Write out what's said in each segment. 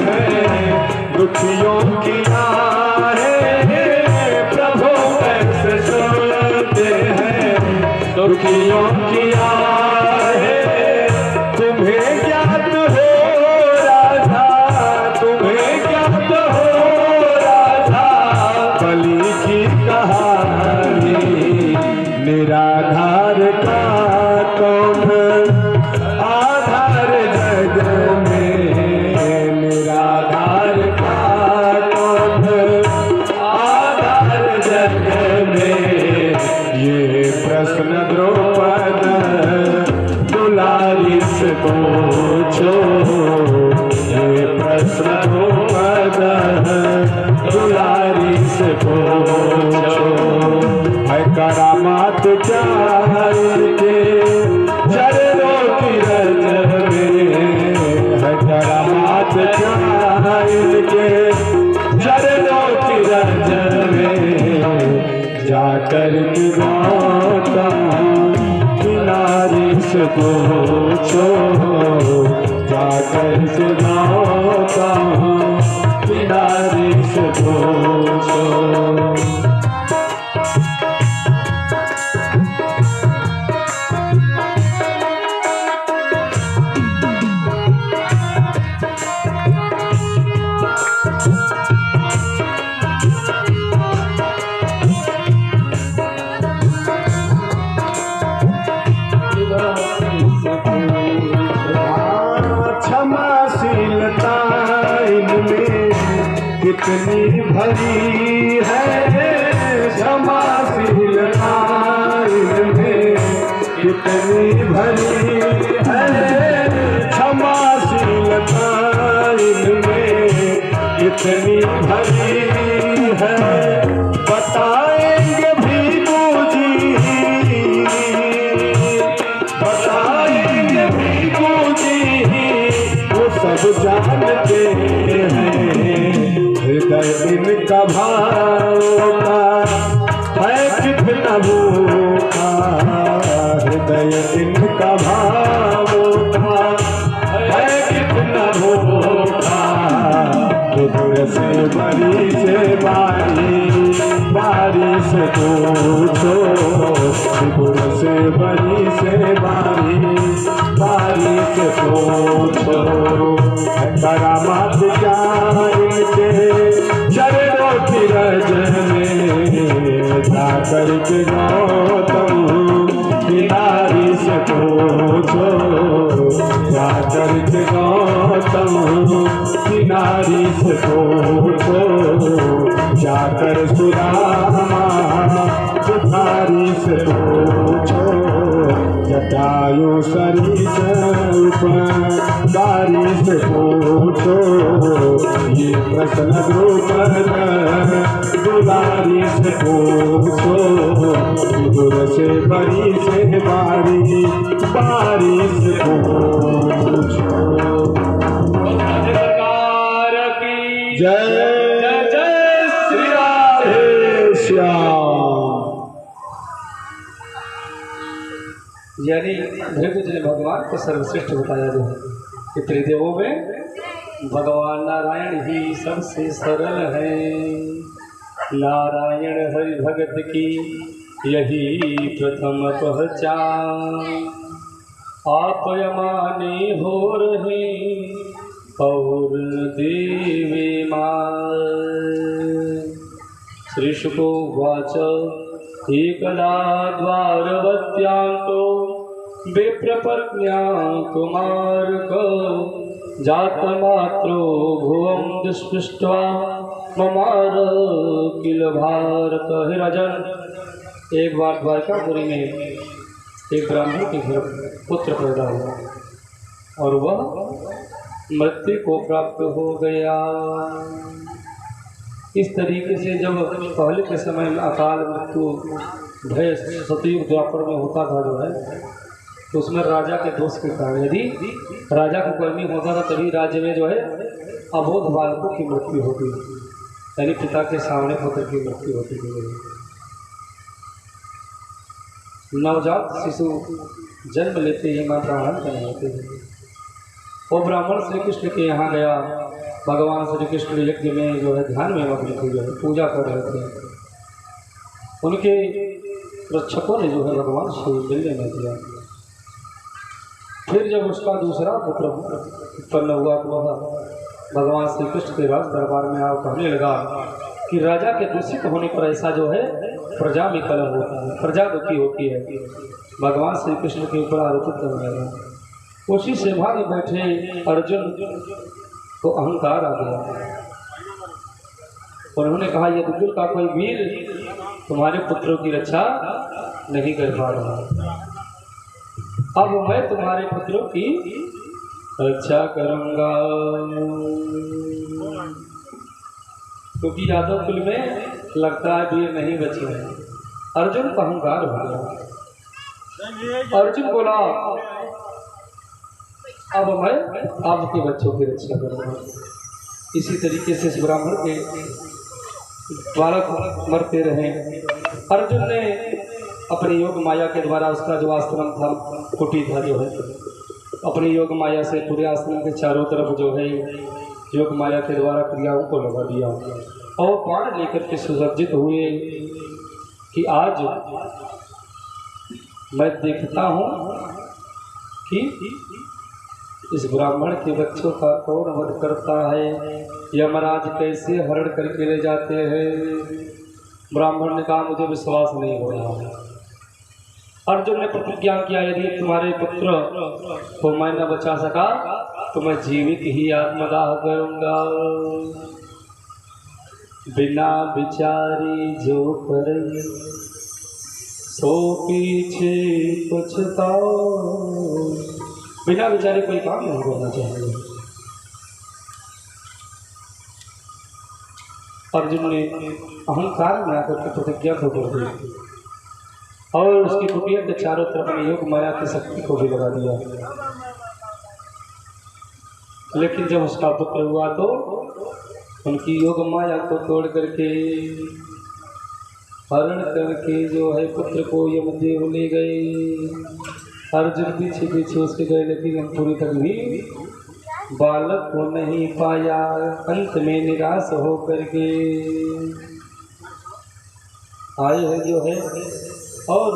हैं, दुखियों की आहें प्रभु कैसे सुनते हैं, दुखियों की आहें। तुम्हें ज्ञात हो राधा, तुम्हें ज्ञात हो राधा, बलि की कहानी, निराधार का कौन आधार जग में, निराधार का कौन आधार जग में। ये प्रश्न द्रौपद दुलारी से पूछो, ये प्रश्न द्रौपद दुलारी से पूछो। है करामात क्या है इनके चरणों की रज में, है करामात क्या है इनके चरणों की रज में। जाकर के गौतम किनारे से पूछो, जाकर के गौतम किनारे से पूछो। क्षमाशीलता इनमें कितनी भरी है, क्षमाशीलता इनमें कितनी भरी है, क्षमाशीलता इनमें कितनी भरी है। बताएंगे भीखू जी, बताएंगे भीखू जी, वो सब जानते हैं। हृदय इनका भावों का है कितना भूखा, हृदय इनका भावों का है कितना भूखा। दूर से बड़ी से बारी, बारी से पूछो, दूर से बड़ी से बारी, बारी से पूछो। करामात क्या इनके चरणों की रज में, जाकर के गौतम किनारी से पूछो, जाकर के गौतम किनारी से पूछो। जाकर सुदामा बुखारी से पूछो, जटायु सरीसदारी से पूछो। ये प्रश्न द्रौपद दुलारी से पूछो, दूर से बड़ी से बारी, बारी से पूछो। जय जय श्री राधे श्याम। यानी भृगु जी ने भगवान को सर्वश्रेष्ठ बताया जो है कि त्रिदेवों में भगवान नारायण ही सबसे सरल है। नारायण हरि भगत की यही प्रथम पहचान, आप यमाने हो रहे और देवी मां। श्री शुको वाच एकदा द्वारवत्यांतो विप्रपत्न्या कुमारक जातमात्रो भुवं दुष्पृष्ट्वा ममार किल भारत। हे राजन, एक बार द्वारकापुरी में एक ब्राह्मण के घर पुत्र पैदा हुआ और वह मृत्यु को प्राप्त हो गया। इस तरीके से जब पहले के समय में अकाल मृत्यु भय सतयुग द्वापर में होता था जो है, तो उसमें राजा के दोष के कारण यदि राजा को कर्मी होता था तभी राज्य में जो है अबोध बालकों की मृत्यु होती है, यानी पिता के सामने पुत्र की मृत्यु होती है। नवजात शिशु जन्म लेते ही माँ प्राण करने होते हैं। वो ब्राह्मण श्री कृष्ण के यहाँ गया भगवान श्री कृष्ण यज्ञ में जो है ध्यान में मग्न थे, जो है पूजा कर रहे थे। उनके रक्षकों ने जो है भगवान से मिलने नहीं दिया। फिर जब उसका दूसरा पुत्र उत्पन्न हुआ तो वह भगवान श्री कृष्ण के राज दरबार में आओ कहने लगा कि राजा के दूषित होने पर ऐसा जो है प्रजा में कलह होता है, प्रजा दुखी होती है। भगवान श्री कृष्ण के ऊपर आरोपित करने लगा। उसी सभा में बैठे अर्जुन को अहंकार आ गया। उन्होंने कहा यदुकुल का कोई वीर तुम्हारे पुत्रों की रक्षा नहीं कर पा रहा, अब मैं तुम्हारे पुत्रों की रक्षा करूंगा। क्योंकि यादव कुल में लगता है वीर नहीं बचे हैं। अर्जुन का अहंकार हो गया। अर्जुन बोला अब मैं आपके बच्चों की रक्षा करूंगा। इसी तरीके से इस ब्राह्मण के बालक मरते रहे। अर्जुन ने अपनी योग माया के द्वारा उसका जो आश्रम था, कुटी था जो है, अपनी योग माया से पूरे आश्रम के चारों तरफ जो है योग माया के द्वारा क्रियाओं को लगा दिया और बाण लेकर के सुसज्जित हुए कि आज मैं देखता हूँ कि इस ब्राह्मण के बच्चों का कौन वध करता है, यमराज कैसे हरण करके ले जाते हैं। ब्राह्मण ने कहा मुझे विश्वास नहीं हो रहा है। अर्जुन ने प्रतिज्ञा किया यदि तुम्हारे पुत्र को मैं न बचा सका तो मैं जीवित ही आत्मदाह करूंगा। बिना विचारी जो करे सो पीछे पछताओ। बिना विचारे कोई काम नहीं करना चाहिए। अर्जुन ने अहंकार में आकर के प्रतिज्ञा को कर दी और उसकी कुटिया के चारों तरफ में योग माया की शक्ति को भी लगा दिया। लेकिन जब उसका पुत्र हुआ तो उनकी योग माया को तोड़ करके हरण करके जो है पुत्र को यमदेव ले गए। अर्जुन पीछे पीछे उसके गए, लेकिन पूरी तक भी बालक को नहीं पाया। अंत में निराश हो करके आए हैं जो है और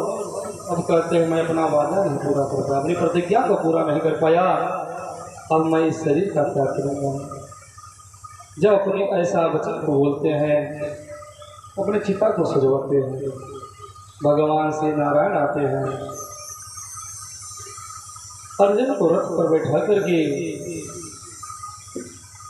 अब कहते हैं मैं अपना वादा नहीं पूरा कर पाया, अपनी प्रतिज्ञा को पूरा नहीं कर पाया, अब मैं इस शरीर का त्याग करूँगा। जब अपने ऐसा वचन को बोलते हैं, अपने चिता को सजवाते हैं, भगवान से नारायण आते हैं। अर्जुन को रथ पर बैठा करके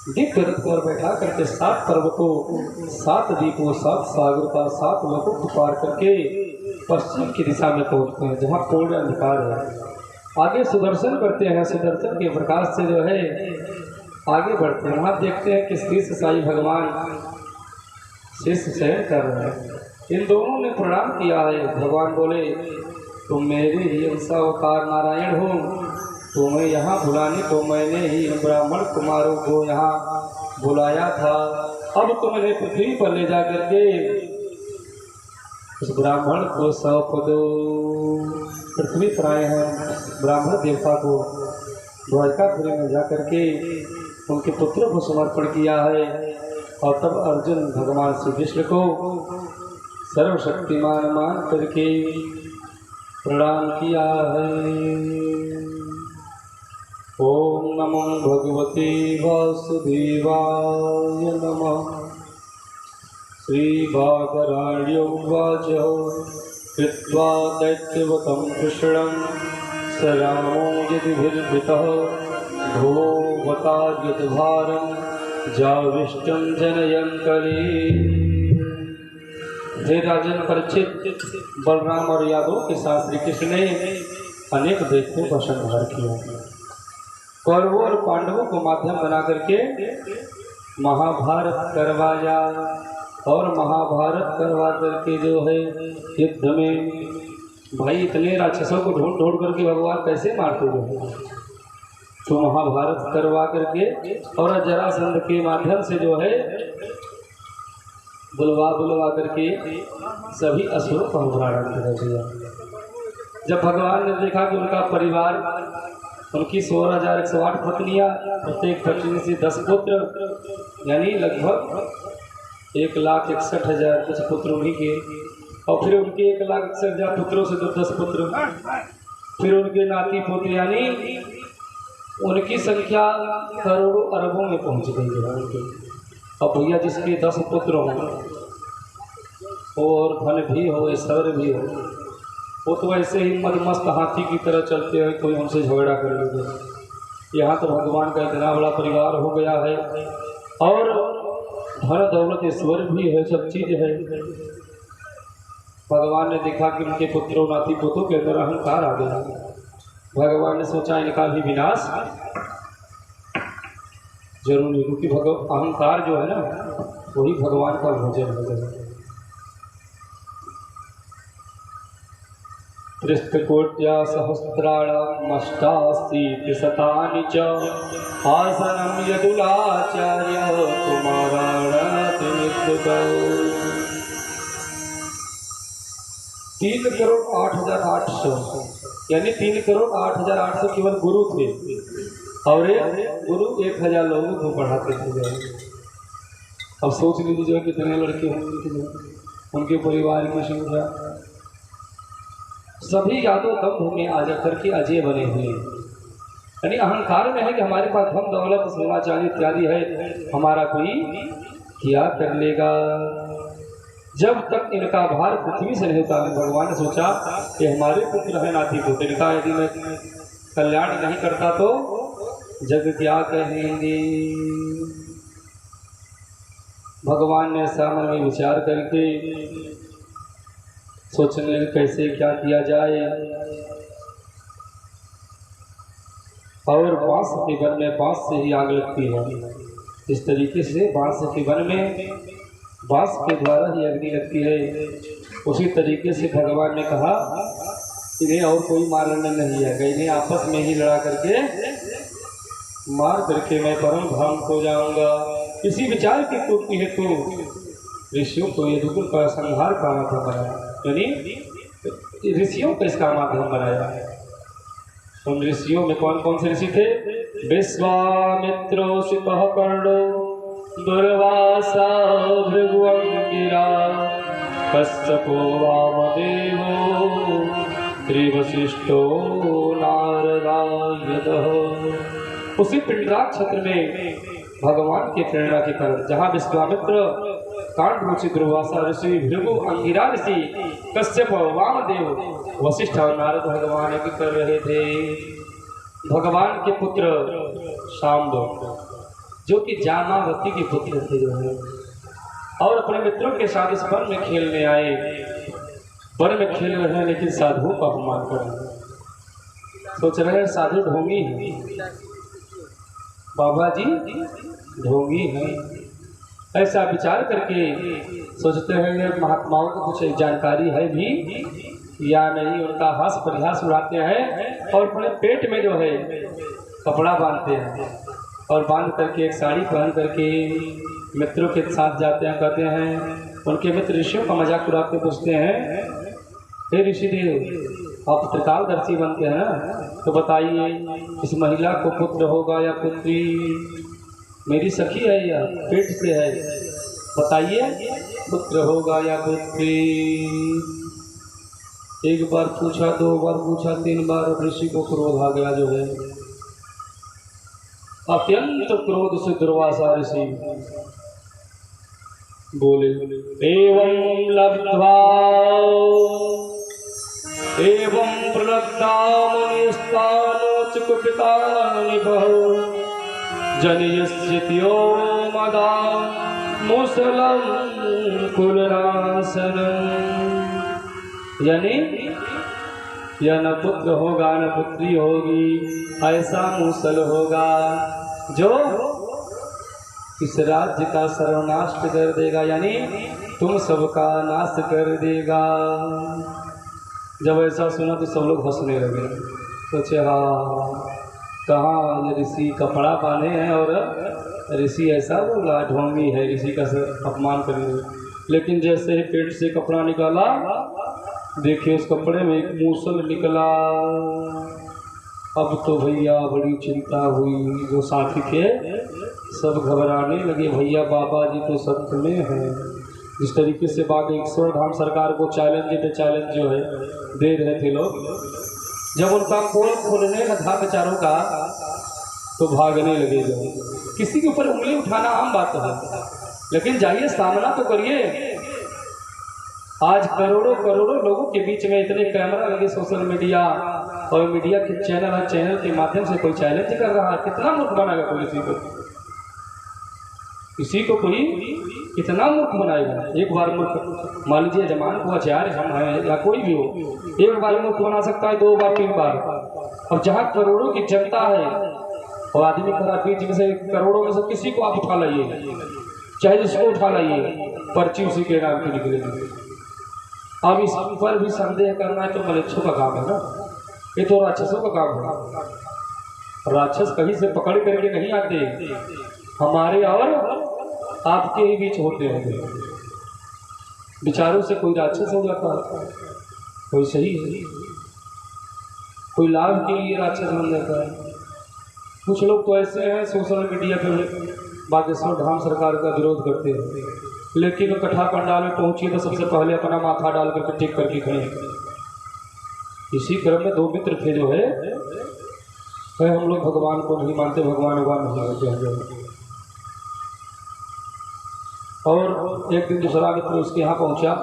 दिव्य रथ पर बैठा करके 7 पर्वतों, 7 द्वीपों, 7 सागर का 7 लोगों को पार करके पश्चिम की दिशा में पहुंचते हैं जहाँ पूर्ण अंधकार है। आगे सुदर्शन करते हैं, सुदर्शन के प्रकाश से जो है आगे बढ़ते हैं। वहाँ देखते हैं कि श्री साई भगवान शेष शयन कर रहे हैं। इन दोनों ने प्रणाम किया है। भगवान बोले तुम मेरे ही अंशावतार नारायण हो, तुम्हें यहाँ बुलाने को मैंने ही ब्राह्मण कुमारों को यहाँ बुलाया था। अब तुम्हें पृथ्वी पर ले जा करके उस ब्राह्मण को सौंप दो। पृथ्वी पर आए हैं ब्राह्मण देवता को द्वारकापुरी में जा करके उनके पुत्र को समर्पण किया है। और तब अर्जुन भगवान श्री कृष्ण को सर्वशक्तिमान मान करके प्रणाम किया है। ओम नमो भगवते वासुदेवाय नमः। श्रीबादराण्योवाच कृत्वा दैत्यवतं कृष्णं स रामो यदिभिर्वृतः भोवताद्यद्भारं जाविष्टं जनयन् करे। हे राजन परीक्षित, बलराम और यादव के साथ श्री कृष्ण ने अनेक दैत्यों का संहार किया। कौरवों और पांडवों को माध्यम बना करके महाभारत करवाया और महाभारत करवा करके जो है युद्ध में भाई इतने राक्षसों को ढूंढ ढूंढ करके भगवान कैसे मारते रहे, तो महाभारत करवा करके और जरासंध के माध्यम से जो है बुलवा करके सभी असुरों को हराया कर दिया। जब भगवान ने देखा कि उनका परिवार उनकी 16,108 पत्नियां, प्रत्येक पत्नी से 10 पुत्र, यानी लगभग 1,61,000 कुछ पुत्र उन्हीं के। और फिर उनके 1,61,000 पुत्रों से 10 पुत्र, फिर उनके नाती पोते, यानी उनकी संख्या करोड़ों अरबों में पहुंच गई है उनके। अब भैया जिसके 10 पुत्र हों और धन भी हो, ऐश्वर्य भी हो, वो तो ऐसे ही मदमस्त हाथी की तरह चलते हैं, कोई हमसे झगड़ा कर लेंगे। यहाँ तो भगवान का इतना बड़ा परिवार हो गया है और धन दौलत ऐश्वर्य भी है, सब चीज़ है। भगवान ने देखा कि उनके पुत्रों नाती पोतों के अंदर अहंकार आ गया। भगवान ने सोचा इनका भी विनाश जरूरी, क्योंकि अहंकार जो है ना वही भगवान का भोजन है। त्रिस्तकोट्या सहस्राणामष्टाशीतिशतानि च आसनं यदुलाचार्य कुमाराणातिमित्युतौ। 3,08,800 यानी 3,08,800 केवल गुरु थे और गुरु 1,000 लोगों को पढ़ाते थे। अब सोच लीजिए कितने लड़के होंगे उनके परिवार की संख्या। सभी यादों दम्भ में आ जाकर के अजय बने हुए, यानी अहंकार में है कि हमारे पास धन दौलत सोना चांदी इत्यादि है, हमारा कोई क्या कर लेगा। जब तक इनका भार पृथ्वी से नहीं उतारा, भगवान ने सोचा कि हमारे पुत्र है नाती पोते, इनका यदि मैं कल्याण नहीं करता तो जग क्या कहेंगे। भगवान ने ऐसा मन में विचार करके सोचने लगे कैसे क्या किया जाए। और बांस के वन में बांस से ही आग लगती है, इस तरीके से बांस के वन में बांस के द्वारा ही अग्नि लगती है। उसी तरीके से भगवान ने कहा इन्हें और कोई मारना नहीं है, इन्हें आपस में ही लड़ा करके मार करके मैं परम धाम को जाऊंगा। इसी विचार की पूर्ति हेतु ऋषियों को यदुकुल का संहार का माध्यम बनाया, यानी ऋषियों का इसका माध्यम बनाया। उन ऋषियों में कौन कौन से ऋषि थे? विश्वामित्रो शिपः कर्णो दुर्वासा भृगुअंगिरा कश्यपो वामदेवो त्रिवशिष्ठो नारदायतः। उसी पिंडराज क्षेत्र में भगवान के प्रेरणा के कारण जहाँ विश्वामित्र कांड रुचि दुर्वासा ऋषि भृगु अंगिरा ऋषि कश्यप वामदेव वशिष्ठ और नारद भगवान की कर रहे थे। भगवान के पुत्र शाम्ब जो कि जामावती के पुत्र थे जो है, और अपने मित्रों के साथ इस वन में खेलने आए। वन में खेल रहे हैं लेकिन साधुओं का अपमान कर रहे हैं। सोच रहे हैं साधु ढोंगी है, बाबा जी ढोंगी है। ऐसा विचार करके सोचते हैं महात्माओं को कुछ जानकारी है भी या नहीं, उनका हास परिहास उड़ाते हैं और अपने पेट में जो है कपड़ा बांधते हैं और बांध करके एक साड़ी पहन करके मित्रों के साथ जाते हैं। कहते हैं उनके मित्र ऋषियों का मजाक उड़ाते पूछते हैं हे ऋषिदेव आप त्रिकालदर्शी बनते हैं ना, तो बताइए इस महिला को पुत्र होगा या पुत्री? मेरी सखी है या पेट से है, बताइए पुत्र होगा या पुत्री? एक बार पूछा, 2 बार पूछा, 3 बार ऋषि को क्रोध आ गया जो है। अत्यंत क्रोध से दुर्वासा ऋषि बोले एवं लब्ध्वा एवं प्रलब्धा मुनिस्तानोचकुपितानि बहु जनयस्यत्यो मदा मुसलं कुलनाशनम्। यानी यह न पुत्र होगा न पुत्री होगी, ऐसा मूसल होगा जो इस राज्य का सर्वनाश कर देगा, यानी तुम सबका नाश कर देगा। जब ऐसा सुना तो सब लोग हंसने लगे। सोचे हाँ कहाँ ये ऋषि कपड़ा बांधे हैं और ऋषि ऐसा बोला ढोंगी है, ऋषि का अपमान करेंगे। लेकिन जैसे ही पेट से कपड़ा निकाला देखिए उस कपड़े में एक मूसल निकला अब तो भैया बड़ी चिंता हुई, जो साथी थे सब घबराने लगे, भैया बाबा जी तो सत्य में हैं। जिस तरीके से बागेश्वर धाम सरकार को चैलेंज पे चैलेंज जो है दे रहे थे लोग, जब उनका पोल खोलने का था बेचारों का तो भागने लगे। जो किसी के ऊपर उंगली उठाना आम बात है, लेकिन जाइए सामना तो करिए। आज करोड़ों करोड़ों लोगों के बीच में इतने कैमरा लगे, सोशल मीडिया और मीडिया के चैनल के माध्यम से कोई चैलेंज कर रहा है। कितना मूर्ख बनाएगा कोई किसी को कोई कितना मूर्ख बनाएगा। एक बार मूर्ख मान लीजिए जमान को आचार्य हम हैं या कोई भी हो, एक बार मूर्ख बना सकता है, 2 बार 3 बार। अब जहाँ करोड़ों की जनता है और आदमी खड़ा बीच में से करोड़ों में से किसी को आप उठा लाइए, चाहे जिसको उठा लाइए, पर्ची उसी के नाम की निकलेगी। अब इस पर भी संदेह करना है तो मलेच्छों का काम है ना, ये तो राक्षसों का काम है। राक्षस कहीं से पकड़ करके नहीं आते, हमारे और आपके ही बीच होते हैं। विचारों से कोई राक्षस हो जाता है, कोई सही है, कोई लाभ के लिए राक्षस बन जाता है। कुछ लोग तो ऐसे हैं सोशल मीडिया पर बागेश्वर धाम सरकार का विरोध करते हैं, लेकिन कथा पंडाल में पहुंची तो सबसे पहले अपना माथा डाल करके टेक करके खड़े। इसी क्रम में 2 मित्र थे जो है हम लोग भगवान को नहीं मानते, भगवान नहीं होते हैं। और एक दिन दूसरा मित्र उसके यहाँ पहुंचा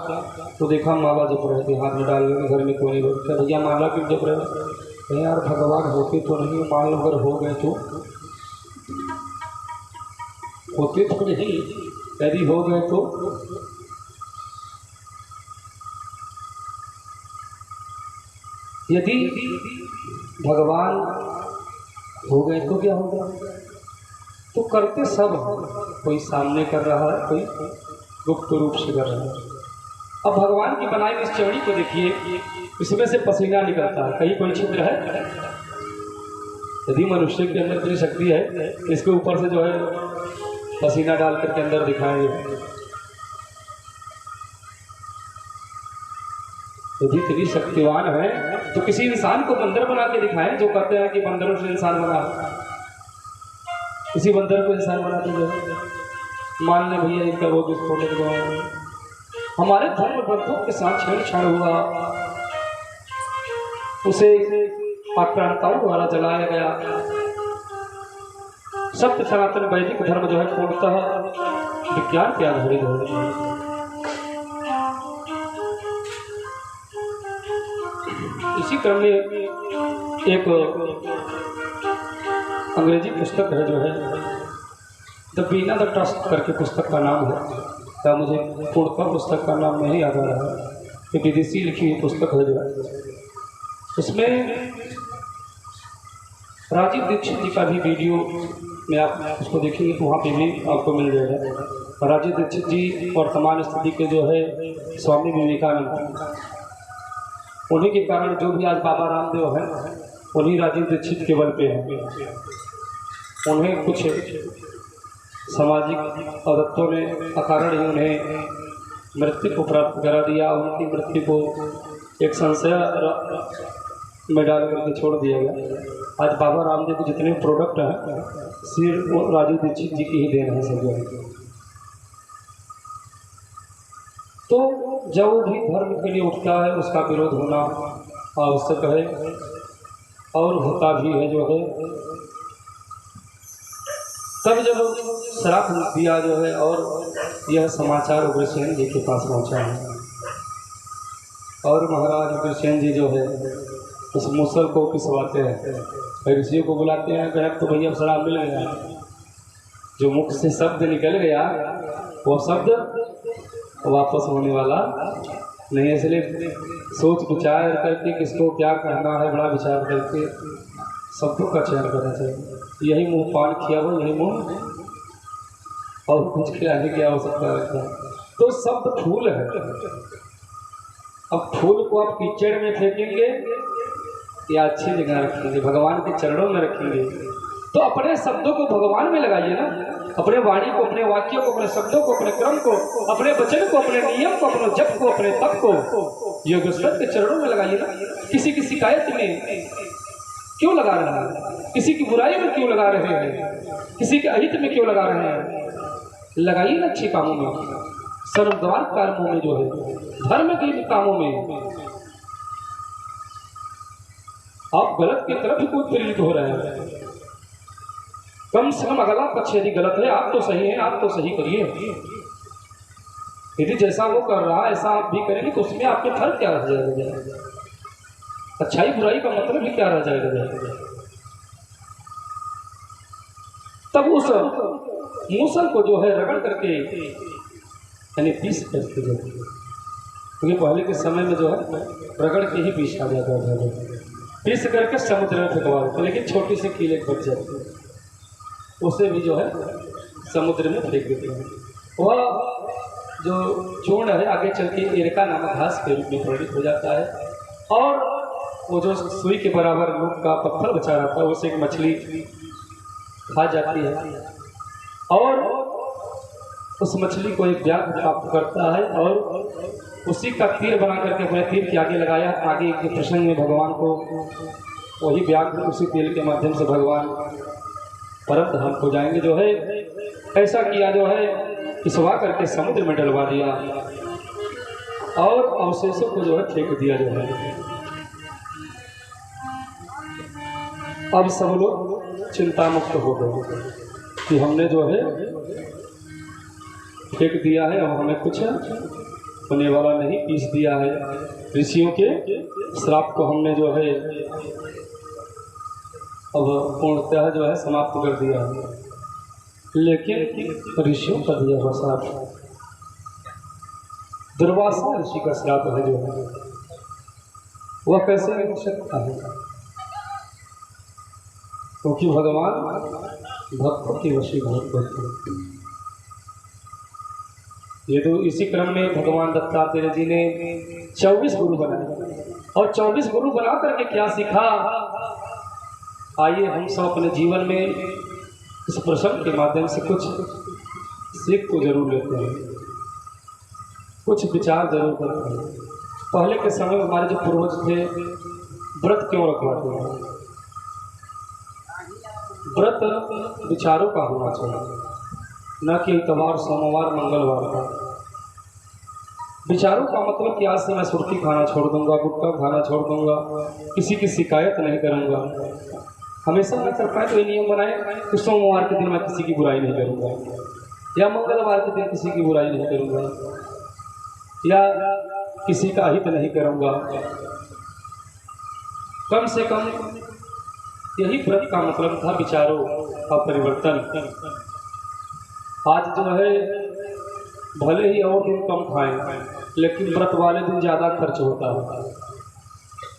तो देखा माला जप रहे थे, हाथ में डाल के, घर में कोई नहीं बैठता। भैया माला क्यों जप रहे? यार भगवान होते तो नहीं, मान लो अगर हो गए तो होते तो नहीं, यदि हो गए तो यदि भगवान हो गए तो क्या होगा? तो करते सब, कोई सामने कर रहा है, कोई गुप्त रूप से कर रहा है। अब भगवान की बनाई इस चौड़ी को देखिए, इसमें से पसीना निकलता है, कहीं कोई छिद्र है? यदि मनुष्य के अंदर इतनी शक्ति है, इसके ऊपर से जो है पसीना डाल करके अंदर दिखाएंगे। यदि इतनी शक्तिवान है तो किसी इंसान को बंदर बना के दिखाएं, जो कहते हैं कि बंदरों से इंसान बना, किसी बंदर को इंसान बना दीजिए। मान लें भैया इनका वो विस्फोटक हमारे धर्म ग्रंथों के साथ छेड़छाड़ हुआ, उसे आक्रांताओं द्वारा जलाया गया। सत्य सनातन वैदिक धर्म जो है पूर्णतः विज्ञान के आधारित है। इसी क्रम में एक अंग्रेजी पुस्तक है जो है द बीना द ट्रस्ट करके पुस्तक का नाम है, या मुझे पूर्णतः पुस्तक का नाम नहीं याद आ रहा है, ये विदेशी लिखी हुई पुस्तक है जो है। उसमें राजीव दीक्षित जी का भी वीडियो में आप उसको देखेंगे तो वहाँ पे भी आपको मिल जाएगा। राजीव दीक्षित जी वर्तमान स्थिति के जो है स्वामी विवेकानंद, उन्हीं के कारण जो भी आज बाबा रामदेव हैं, उन्हीं राजीव दीक्षित के बल पे हैं। उन्हें कुछ सामाजिक आदतों ने अकारण ही उन्हें मृत्यु को प्राप्त करा दिया। उनकी मृत्यु को एक संशय में डाल करके छोड़ दिया गया। आज बाबा रामदेव के जितने प्रोडक्ट हैं सिर्फ वो राजीव दीक्षित जी की ही देन है सब। तो जब वो भी धर्म के लिए उठता है उसका विरोध होना आवश्यक है, और होता भी है जो है। तब जब श्राप दिया जो है और यह समाचार उग्रसेन जी के पास पहुंचा है, और महाराज उग्रसेन जी जो है उस मुसल को पिसवाते हैं, ऋषियों को बुलाते हैं, कहें तो भैया शराब मिल गया। जो मुख से शब्द निकल गया वो शब्द वापस होने वाला नहीं, इसलिए सोच विचार करके किसको क्या कहना है, बड़ा विचार करके शब्दों का चयन करना चाहिए। यही मुंह पान किया हुआ, यही मुंह, और कुछ खिलाने की आवश्यकता है। तो शब्द फूल है। अब फूल को आप कीचड़ में फेंकेंगे या अच्छी जगह रखेंगे, भगवान के चरणों में रखेंगे, तो अपने शब्दों को भगवान में लगाइए ना। अपने वाणी को, अपने वाक्यों को, अपने शब्दों को, अपने क्रम को, अपने वचन को, अपने नियम को, अपने जप को, अपने तप को योगेश्वर के चरणों में लगाइए ना। किसी की शिकायत में क्यों लगा रहे हैं? किसी की बुराई में क्यों लगा रहे हैं? किसी के अहित में क्यों लगा रहे हैं? लगाइए ना अच्छे कामों में, सर्वद्वार कर्मों में जो है, धर्म के कामों में। आप गलत की तरफ ही कोई प्रेरित हो रहे हैं। कम से कम अगला पक्ष यदि गलत है, आप तो सही हैं, आप तो सही करिए। यदि जैसा वो कर रहा है ऐसा आप भी करेंगे तो उसमें आपके फर्क क्या रह जाएगा? अच्छाई बुराई का मतलब ही क्या रह जाएगा? तब उस मूसल को जो है रगड़ करके यानी पीस करके जो, क्योंकि पहले के समय में जो है रगड़ के ही पीस आ जाता था, पीस करके समुद्र में फेंकवा देते, लेकिन छोटी सी कीले बच जाती है, उसे भी जो है समुद्र में फेंक देते हैं। वह जो चूर्ण है आगे चल के एरका नामक घास के रूप में परिणित हो जाता है, और वो जो सुई के बराबर नोक का पत्थर बचा रहता है उसे एक मछली खा जाती है, और उस मछली को एक व्याघ्र प्राप्त करता है और उसी का तीर बना करके अपने तीर के आगे लगाया। आगे के प्रसंग में भगवान को वही व्याघ्र उसी तीर के माध्यम से भगवान परम धाम को जाएंगे जो है। ऐसा किया जो है, पिसवा करके समुद्र में डलवा दिया और अवशेषों को जो है फेंक दिया जो है। अब सब लोग चिंता मुक्त हो गए कि हमने जो है फेंक दिया है, अब हमें कुछ होने वाला नहीं, पीस दिया है। ऋषियों के श्राप को हमने जो है अब पूर्णतः जो है समाप्त कर दिया है। लेकिन ऋषियों का दिया हुआ श्राप, दुर्वासा ऋषि का श्राप है जो है, वह कैसे मिल सकता है? क्योंकि भगवान भक्तों की वशीभूत करते हैं। ये तो इसी क्रम में भगवान दत्तात्रेय जी ने 24 गुरु बनाए, और 24 गुरु बना करके क्या सीखा, आइए हम सब अपने जीवन में इस प्रसंग के माध्यम से कुछ सीख तो जरूर लेते हैं, कुछ विचार जरूर करते हैं। पहले के समय में हमारे जो पूर्वज थे व्रत क्यों रखवाते हैं? व्रत विचारों का होना चाहिए, न कि इतवार सोमवार मंगलवार का। विचारों का मतलब कि आज से मैं सुर्ती खाना छोड़ दूंगा, गुटखा खाना छोड़ दूंगा, किसी की शिकायत नहीं करूंगा। हमेशा मैं सरकार तो ये नियम बनाए कि सोमवार के दिन मैं किसी की बुराई नहीं करूंगा, या मंगलवार के दिन किसी की बुराई नहीं करूंगा, या किसी का हित नहीं करूंगा। कम से कम यही व्रत का मतलब था, विचारों का परिवर्तन। आज जो है भले ही और दिन कम खाएं, लेकिन व्रत वाले दिन ज़्यादा खर्च होता है।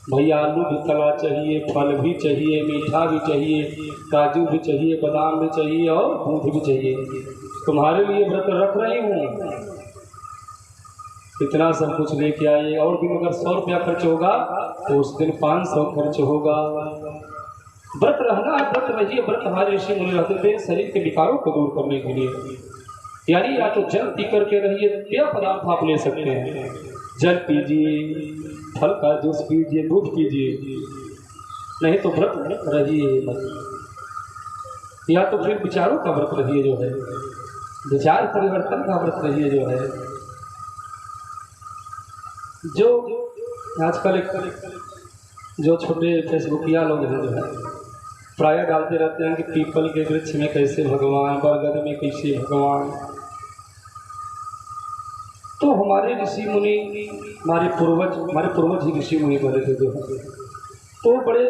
भैया आलू भी तला चाहिए, फल भी चाहिए, मीठा भी चाहिए, काजू भी चाहिए, बादाम भी चाहिए और दूध भी चाहिए। तुम्हारे लिए व्रत रख रही हूँ, इतना सब कुछ लेके आइए। और दिन अगर 100 रुपया खर्च होगा तो उस दिन 500 खर्च होगा। व्रत रहना है, व्रत रहिए। व्रत हमारे ऋषि मुनि रहते थे शरीर के विकारों को दूर करने के लिए। यानी या तो जल पी करके रहिए, पेय पदार्थ आप ले सकते हैं, जल पीजिए, फल का जूस पीजिए, दूध पीजिए, नहीं तो व्रत रहिए मत। या तो फिर विचारों का व्रत रहिए जो है, विचार परिवर्तन का व्रत रहिए जो है। जो आजकल जो छोटे फेसबुकिया लोग हैं जो है प्रायः डालते रहते हैं कि पीपल के वृक्ष में कैसे भगवान, बरगद में कैसे भगवान। तो हमारे ऋषि मुनि, हमारे पूर्वज ही ऋषि मुनि बने थे जो है, तो बड़े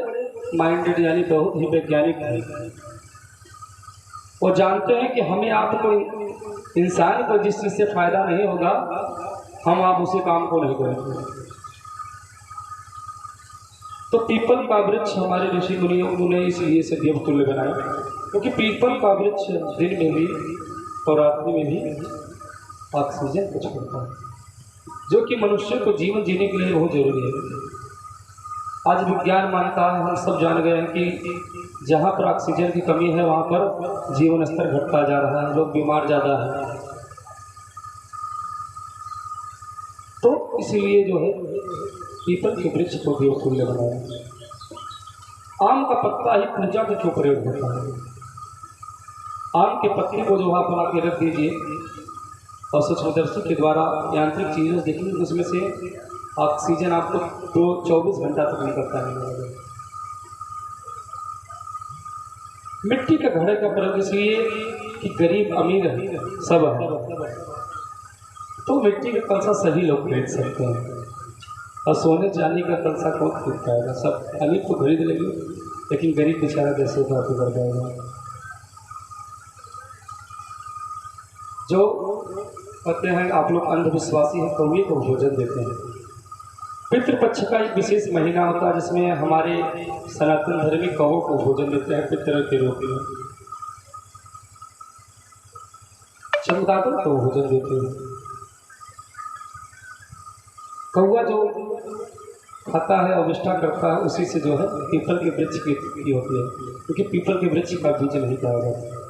माइंडेड यानी बहुत ही वैज्ञानिक हैं। वो जानते हैं कि हमें आपको इंसान को जिस चीज़ से फायदा नहीं होगा हम आप उसी काम को नहीं करेंगे। तो पीपल का वृक्ष हमारे ऋषि मुनि उन्होंने इसलिए से देवतुल्य बनाया, क्योंकि पीपल का वृक्ष दिन में भी और रात्रि में भी ऑक्सीजन को छोड़ता है, जो कि मनुष्य को जीवन जीने के लिए बहुत जरूरी है। आज विज्ञान मानता है, हम सब जान गए हैं कि जहाँ पर ऑक्सीजन की कमी है वहाँ पर जीवन स्तर घटता जा रहा है, लोग बीमार ज़्यादा हैं। तो इसीलिए जो है पीपल के वृक्ष को देवतुल्य बनाया। आम का पत्ता ही पूजा के क्यों प्रयोग होता है? आम के पत्ते को जो आप बना के रख दीजिए और सूक्ष्मदर्शी के द्वारा यांत्रिक चीज़ों से देखेंगे, उसमें से ऑक्सीजन आपको 24 घंटा तक निकलता है। मिट्टी के घड़े का प्रयोग इसलिए कि गरीब अमीर सब है, तो मिट्टी का कलसा सभी लोग खरीद सकते हैं, और सोने चांदी का कलसा कौन खरीद पाएगा? सब अमीर तो खरीद लेंगे, लेकिन गरीब बेचारा कैसे बातें कर जाएगा? जो कहते हैं आप लोग अंधविश्वासी हैं, कौवे को भोजन देते हैं। पितृपक्ष का एक विशेष महीना होता है जिसमें हमारे सनातन धर्मी कौवों को भोजन देते हैं पितृ के रूप में, चमगादड़ को भोजन देते हैं। कौवा जो खाता है और विष्ठा करता है, उसी से जो है पीपल के वृक्ष की होती है, क्योंकि पीपल के वृक्ष का बीज नहीं खाया जाता।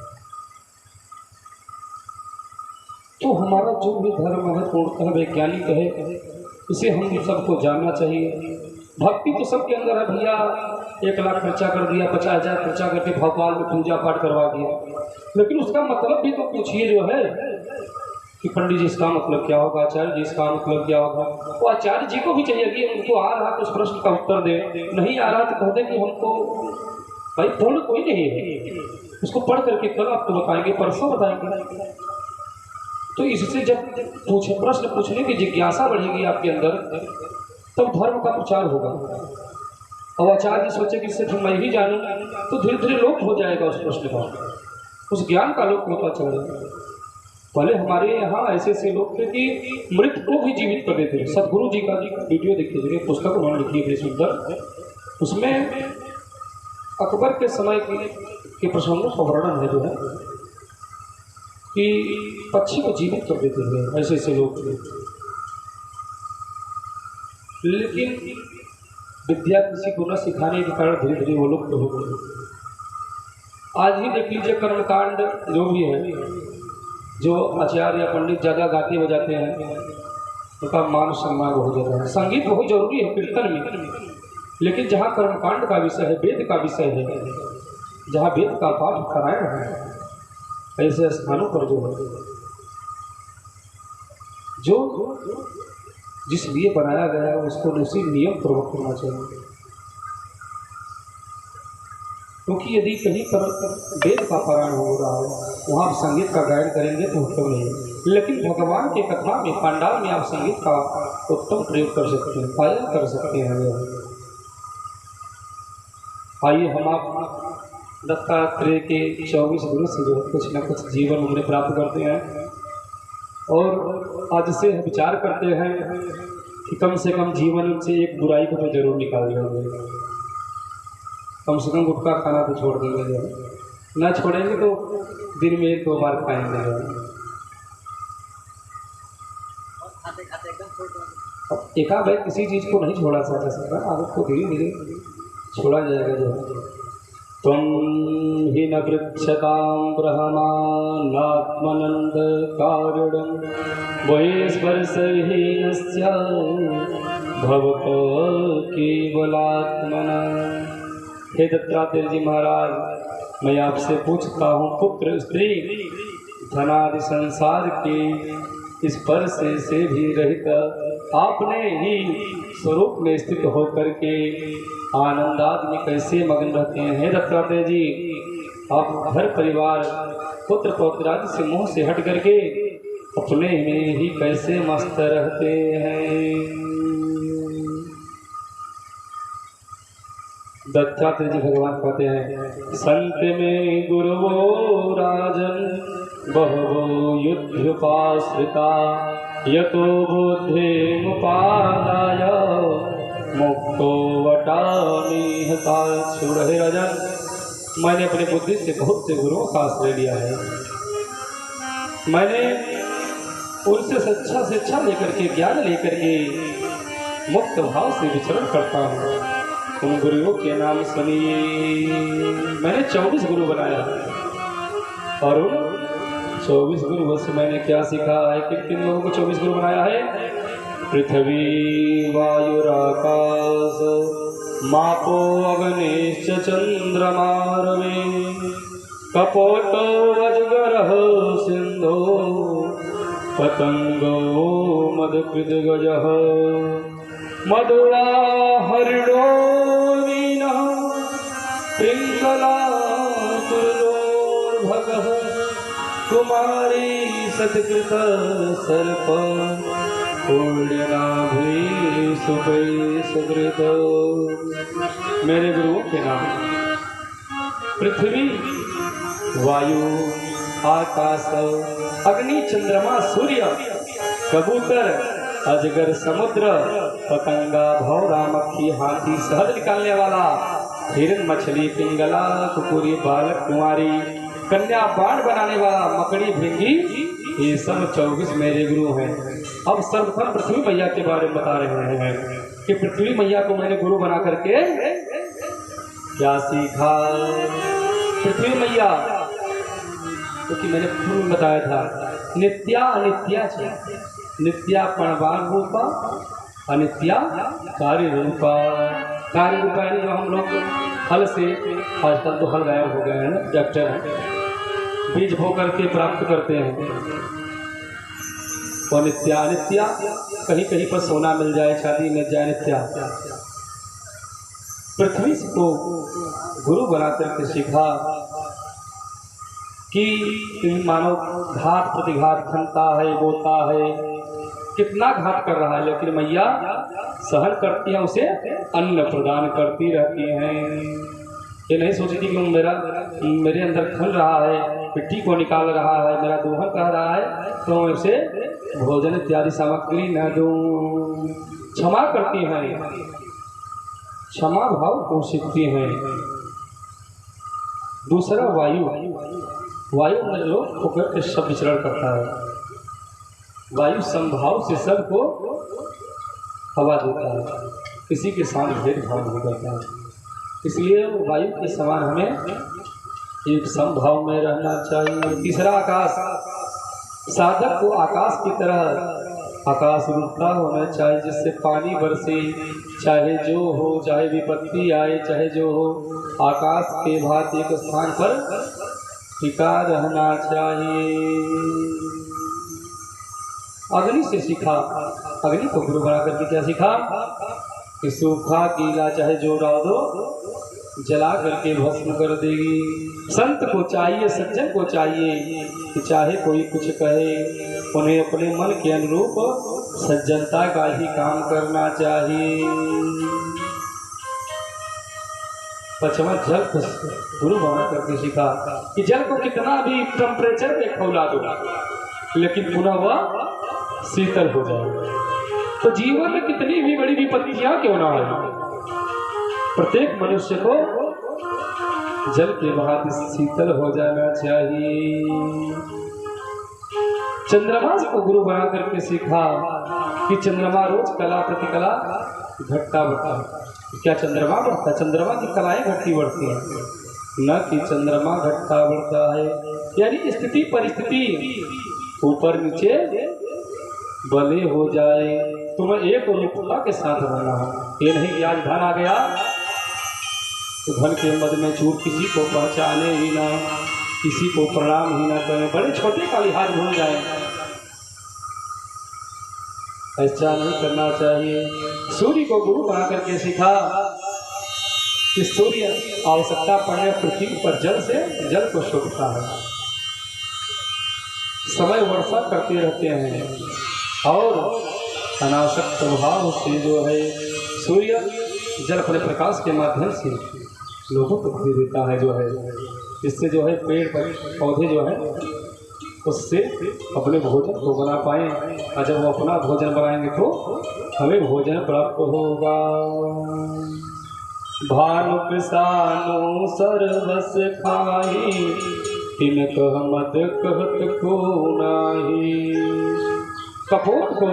तो हमारा जो भी धर्म है पूर्णतः वैज्ञानिक है, इसे हम सबको जानना चाहिए। भक्ति तो सबके अंदर है भैया, 1 लाख खर्चा कर दिया, 50,000 खर्चा करके भगवान में पूजा पाठ करवा दिया, लेकिन उसका मतलब भी तो पूछिए जो है कि पंडित जी इसका मतलब क्या होगा, आचार्य जी इसका मतलब क्या होगा। वो आचार्य जी को भी चाहिए कि उनको आ रहा तो उस प्रश्न का उत्तर दे, नहीं आ रहा तो कह दे कि हमको भाई पूर्ण कोई नहीं है, उसको पढ़ करके कल आपको बताएंगे, परसों बताएंगे। तो इससे जब प्रश्न पूछने की जिज्ञासा बढ़ेगी आपके अंदर, तब धर्म का प्रचार होगा। और आचार्य जी सोचे कि इससे फिर मैं ही जानूँ, तो धीरे धीरे लोप हो जाएगा उस प्रश्न का, उस ज्ञान का लोप होता चलेगा। पहले हमारे यहाँ ऐसे ऐसे लोग थे कि मृत को भी जीवित कर देते थे। सदगुरु जी का वीडियो देखिए, पुस्तक उन्होंने लिखी है बड़ी सुंदर, उसमें अकबर के समय के प्रसंगों का वर्णन है जो है कि पक्षी को जीवित कर देते थे, ऐसे ऐसे लोग थे। लेकिन विद्या किसी को न सिखाने के कारण धीरे धीरे वो लोग हो गए। आज ही देख लीजिए कर्मकांड जो भी है, जो आचार्य या पंडित ज़्यादा गाते बजाते हैं उनका मान सम्मान हो जाता है। संगीत बहुत जरूरी है कीर्तन में, लेकिन जहाँ कर्मकांड का विषय है, वेद का विषय है, जहाँ वेद का पाठ कराया है, ऐसे स्थानों पर जो जिस लिए बनाया गया है उसको उसी नियम पूर्वक करना चाहिए। क्योंकि यदि कहीं पर वेद का पारायण हो रहा है, वहाँ आप संगीत का गायन करेंगे तो उत्तम नहीं, लेकिन भगवान के कथा में पंडाल में आप संगीत का उत्तम प्रयोग कर सकते हैं, गायन कर सकते हैं। आइए हम आप दत्तात्रेय के 24 गुरु से जो कुछ न कुछ जीवन उन्हें प्राप्त करते हैं, और आज से विचार करते हैं कि कम से कम जीवन से एक बुराई को तो जरूर निकाल देंगे। कम से कम गुटखा खाना तो छोड़ देंगे, जो ना छोड़ेंगे तो दिन में 1-2 बार खाएंगे। एका भाई किसी चीज़ को नहीं छोड़ा जा सकता, आदत को धीरे धीरे छोड़ा जाएगा। जो त्वं हि न पृच्छतां ब्रह्मानात्मनंद कारणं वैस्पर्शहीनस्य भवत केवलात्मना। हे दत्तात्रेय जी महाराज, मैं आपसे पूछता हूँ, पुत्र स्त्री धनादि संसार के स्पर्श से भी रहित आपने ही स्वरूप में स्थित होकर के आनंदाद में कैसे मग्न रहते हैं? हे दत्तात्रेय जी, आप घर परिवार पुत्र पौत्रादि से मुँह से हट करके अपने में ही कैसे मस्त रहते हैं? दत्तात्रेय जी भगवान कहते हैं, संत में गुरुवो राजन बहवो युद्धोपाश्रिता यतो बुद्धि मुपादाय मुक्तो वटामि हताशुर। हे राजन, मैंने अपनी बुद्धि से बहुत से गुरुओं का आश्रय लिया है। मैंने उनसे सच्चा शिक्षा लेकर के, ज्ञान लेकर के मुक्त भाव से विचरण करता हूँ। उन गुरुओं के नाम सुनिए। मैंने 24 गुरु बनाया, और उन 24 गुरुओं से मैंने क्या सीखा है? किन लोगों को 24 गुरु बनाया है? पृथ्वी वायुराकाश मापो अग्निश्च चंद्रमारवे कपोतो अजगरः सिंधो पतंगो मदकृतगजः मधुरा हरिणो वीणः पिङ्गलातुर्भगः कुमारी सत्कृत सर्प पुण्यनाभि सुपे सुकृत। मेरे गुरुओं के नाम पृथ्वी, वायु, आकाश, अग्नि, चंद्रमा, सूर्य, कबूतर, अजगर, समुद्र, पतंगा, भौरा, मक्खी, हाथी, शहद निकालने वाला, हिरन, मछली, पिंगला, कुकुरी, बालक, कुंवारी, कन्या, बाण बनाने वाला, मकड़ी, भिंगी, ये सब 24 मेरे गुरु हैं। अब सर्वप्रथम पृथ्वी मैया के बारे में बता रहे हैं कि पृथ्वी मैया को मैंने गुरु बना करके क्या सीखा। पृथ्वी मैया क्योंकि मैंने पूर्व में बताया था नित्या अनित्या है। नित्या प्रणवान रूपा, अनित्या कार्य रूपा। कार्य रूपा यानी जो हम लोग हल से, आजकल तो हल गायब हो गए हैं ना, ट्रैक्टर है, बीज बो करके प्राप्त करते हैं। और नित्या अनित्या, कहीं कहीं पर सोना मिल जाए, शादी मिल जाए, नित्या। पृथ्वी को गुरु बना करके सीखा कि मानव घात प्रतिघात खनता है, बोता है, कितना घात कर रहा है, लेकिन मैया सहन करती है, उसे अन्न प्रदान करती रहती हैं। ये नहीं सोचती कि मेरे अंदर खन रहा है, मिट्टी को निकाल रहा है, मेरा दोहन कर रहा है, तो मैं उसे भोजन इत्यादि सामग्री न दूँ। क्षमा करती हैं, क्षमा भाव को सीखती हैं। दूसरा वायु, वायु में लोग होकर के सब विचरण करता है। वायु संभाव से सबको हवा देता है, किसी के साथ भेदभाव नहीं करता है। इसलिए वायु के समान हमें एक समभाव में रहना चाहिए। तीसरा आकाश, साधक को आकाश की तरह आकाश रूपता होना चाहिए, जिससे पानी बरसे, चाहे जो हो, चाहे विपत्ति आए, चाहे जो हो, आकाश के भांति एक स्थान पर टिका रहना चाहिए। अग्नि से सीखा, अग्नि को गुरु बना करके क्या सीखा कि सूखा गीला चाहे जो डाल दो, जला करके भस्म कर देगी। संत को चाहिए, सज्जन को चाहिए कि चाहे कोई कुछ कहे, उन्हें अपने मन के अनुरूप सज्जनता का ही काम करना चाहिए। पचवा जल को गुरु बना करके सीखा कि जल को कितना भी टेम्परेचर में खौला दो, लेकिन पुनः वह शीतल हो जाए। तो जीवन में कितनी भी बड़ी विपत्तियां क्यों ना हो, प्रत्येक मनुष्य को जल के भांति शीतल हो जाना चाहिए। चंद्रमा को गुरु बना करके सीखा कि चंद्रमा रोज कला प्रतिकला घटता बढ़ता। क्या चंद्रमा बढ़ता? चंद्रमा की कलाएं घटती बढ़ती हैं, न कि चंद्रमा घटता बढ़ता है। यानी स्थिति परिस्थिति ऊपर नीचे भले हो जाए, तुम्हें एक रूपता के साथ रहना है। ये नहीं कि आज धन आ गया तो धन के मद में चूर किसी को पहचाने ही ना, किसी को प्रणाम ही ना करें, बड़े छोटे का लिहाज भूल जाए। ऐसा नहीं करना चाहिए। सूर्य को गुरु बना करके सीखा कि सूर्य आवश्यकता पड़ने पृथ्वी पर जल से जल को सोखता है, समय वर्षा करते रहते हैं, और अनासक्त स्वभाव से जो है सूर्य जल अपने प्रकाश के माध्यम से लोगों को दे देता है, जो है इससे जो है पेड़ पौधे जो है उससे अपने भोजन को बना पाएँ, और जब वो अपना भोजन बनाएंगे तो हमें भोजन प्राप्त होगा। भानु किसानो सर्वस खाही, तिन कह मत कहत को नाही। कपोत को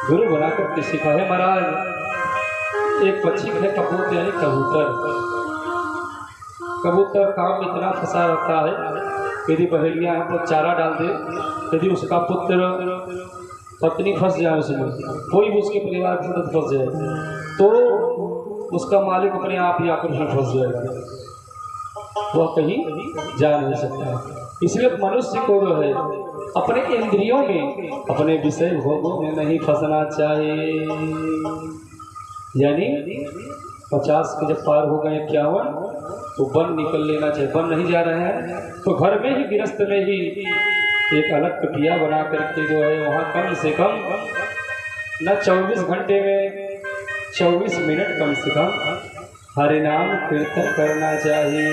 गुरु बना करके सीखा है महाराज। एक पक्षी है कपोत यानी कबूतर। कबूतर काम में इतना फंसा रहता है, यदि बहेलियाँ यहाँ पर चारा डाल दे, यदि उसका पुत्र पत्नी फंस जाए उसमें, कोई भी उसके परिवार के साथ फंस जाए, तो उसका मालिक अपने आप ही आकर उसमें फंस जाएगा, वह कहीं जा नहीं सकता। इसलिए मनुष्य को जो है अपने इंद्रियों में, अपने विषय भोगों में नहीं फंसना चाहिए। यानी 50 के जब पार हो गए 51 तो वन निकल लेना चाहिए। वन नहीं जा रहे हैं तो घर में ही, गृहस्थ में ही एक अलग कुटिया बना करके जो है वहाँ कम से कम न 24 घंटे में 24 मिनट कम से कम हरि नाम कीर्तन करना चाहिए।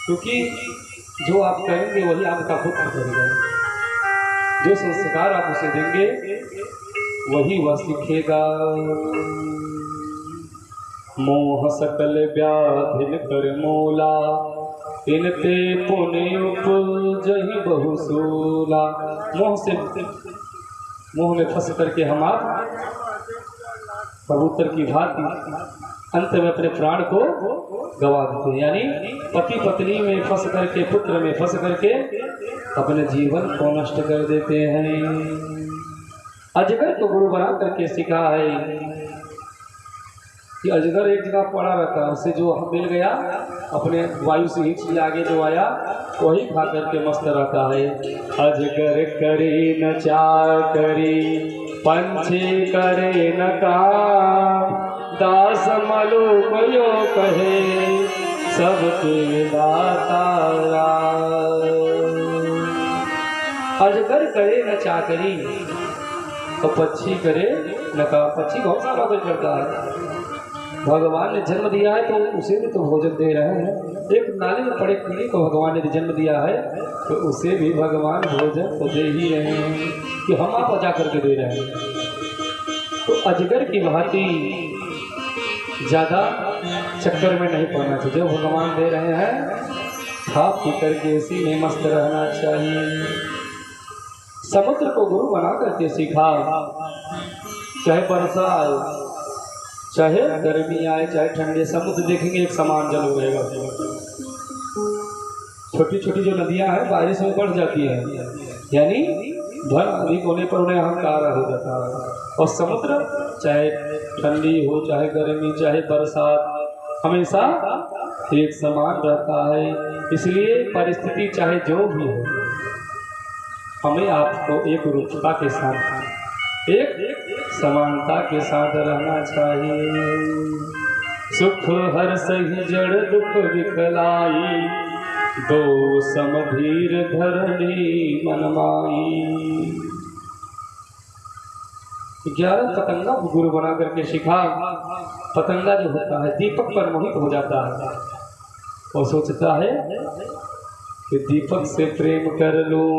क्योंकि जो आप करेंगे वही आपका पुत्र करेगा, जो संस्कार आप उसे देंगे वही वह सीखेगा। मोह सकल व्याधिन कर मोला, इनते पुण्य उपजहि बहु सूला। मोह में फंस करके हम आप कबूतर की भांति अंत में अपने प्राण को गवा देते हैं। यानी पति पत्नी में फंस करके, पुत्र में फंस करके अपने जीवन को नष्ट कर देते हैं। अजगर को गुरु बना करके सिखा है कि अजगर एक जगह पड़ा रहता है, उसे जो मिल गया अपने वायु से ही आगे जो आया वही खा करके मस्त रहता है। अजगर करे न चाकरी, पंछी करे न काम, दास मलुक यो कहे सबके दाता राम। अजगर करे न चाकरी तो पक्षी करे न काम। पक्षी बहुत सारा कुछ करता है, भगवान ने जन्म दिया है तो उसे भी तो भोजन दे रहे हैं। एक नाली में पड़े कीड़े को भगवान ने जन्म दिया है तो उसे भी भगवान भोजन तो दे ही रहे हैं कि हम आप अजा करके दे रहे हैं। तो अजगर की भांति ज़्यादा चक्कर में नहीं पड़ना चाहिए। जो भगवान दे रहे हैं खा पी करके इसी में मस्त रहना चाहिए। समुद्र को गुरु बना करके सीखा, चाहे वर्षा आए, चाहे गर्मी आए, चाहे ठंडे, समुद्र देखेंगे एक समान जल रहेगा। छोटी छोटी जो नदियां हैं बारिश में बढ़ जाती है, यानी धन अधिक होने पर उन्हें अहंकार हो जाता है। और समुद्र चाहे ठंडी हो, चाहे गर्मी, चाहे बरसात, हमेशा एक समान रहता है। इसलिए परिस्थिति चाहे जो भी हो, हमें आपको एक रूपता के साथ, एक समानता के साथ रहना चाहिए। सुख हर सही जड़ दुख विकलाई, दो समधीर धरणी मनमाई। 11 पतंगा गुरु बना करके सिखा। पतंगा जो होता है दीपक पर मोहित हो जाता है और सोचता है कि दीपक से प्रेम कर लूं।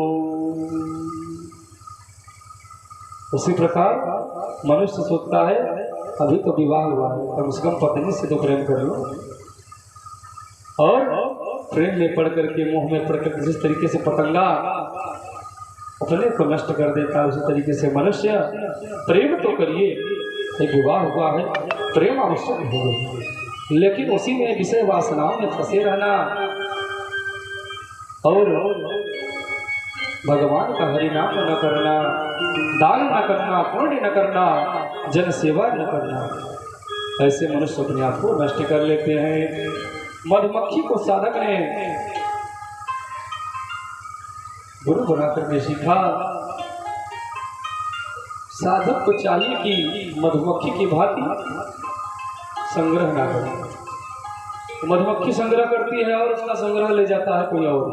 उसी प्रकार मनुष्य सोचता है अभी तो विवाह हुआ है, कम से कम पत्नी से तो प्रेम कर लो। और प्रेम में पड़ करके, मोह में पड़ करके जिस तरीके से पतंगा अपने को नष्ट कर देता है, उसी तरीके से मनुष्य प्रेम तो करिए, एक विवाह हुआ है, प्रेम आवश्यक हो, लेकिन उसी में विषय वासनाओं में फंसे रहना और भगवान का हरि नाम न करना, दान न करना, पुण्य न करना, जन सेवा न करना, ऐसे मनुष्य अपने आप को नष्ट कर लेते हैं। मधुमक्खी को साधक ने गुरु बना करके सीखा। साधक को चाहिए कि मधुमक्खी की भांति संग्रह ना करे। मधुमक्खी संग्रह करती है और उसका संग्रह ले जाता है कोई और।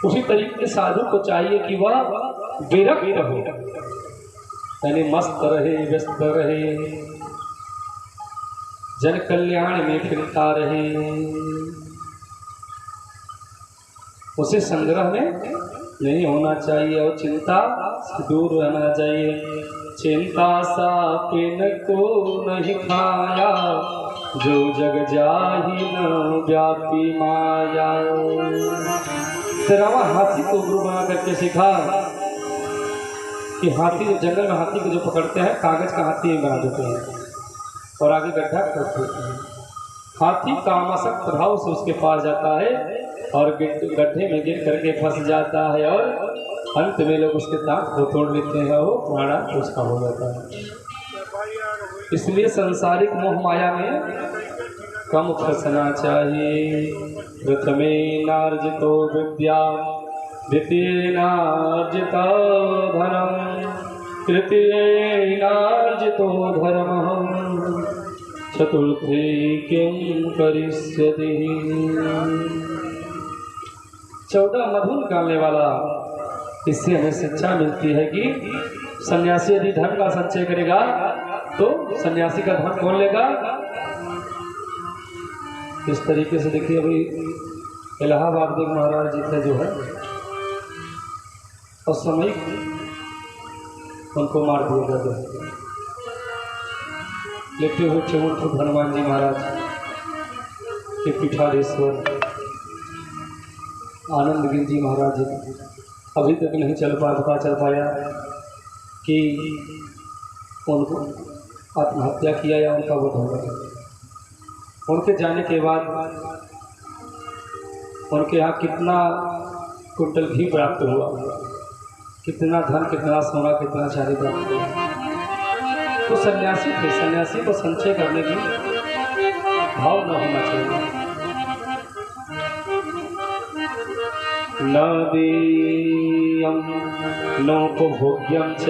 उसी तरीके से साधु को चाहिए कि वह विरक्त रहे, यानी मस्त रहे, व्यस्त रहे, जन कल्याण में फिरता रहे। उसे संग्रह में नहीं होना चाहिए और चिंता से दूर रहना चाहिए। चिंता सापिन को नहीं खाया, जो जग जाहि न व्यापी माया। तेरावा हाथी को गुरु बना करके सिखा कि हाथी जो जंगल में हाथी को जो पकड़ते हैं कागज का हाथी बना देते हैं और आगे गड्ढा कर देते हैं। हाथी कामासक्त प्रभाव से उसके पास जाता है और गड्ढे में गिर करके फंस जाता है और अंत में लोग उसके दांत को तोड़ लेते हैं, वो प्राणा उसका हो जाता है। इसलिए सांसारिक मोह माया में कम फंसना चाहिए। प्रथमेनार्जितो विद्या द्वितीयेनार्जितो धनम तृतीयेनार्जितो धर्मः चतुर्थे किं करिष्यति। 14 मधु निकालने वाला। इससे हमें शिक्षा मिलती है कि सन्यासी यदि धन का संचय करेगा तो सन्यासी का धन कौन लेगा। इस तरीके से देखिए, अभी इलाहाबाद के महाराज जी थे जो है, और समय उनको मार दिया गया। लेटे हुए थे उनको हनुमान जी महाराज के पीठाधीश्वर आनंद गिरी जी महाराज जी अभी तक नहीं पता चल पाया कि उनको आत्महत्या किया या उनका वध हो गया। उनके जाने के बाद उनके यहाँ कितना कुंटल घी प्राप्त हुआ, कितना धन, कितना सोना, कितना चांदी प्राप्त हुआ। तो सन्यासी थे, सन्यासी को संचय करने की भाव न होना चाहिए। न देयं नोपभोग्यं च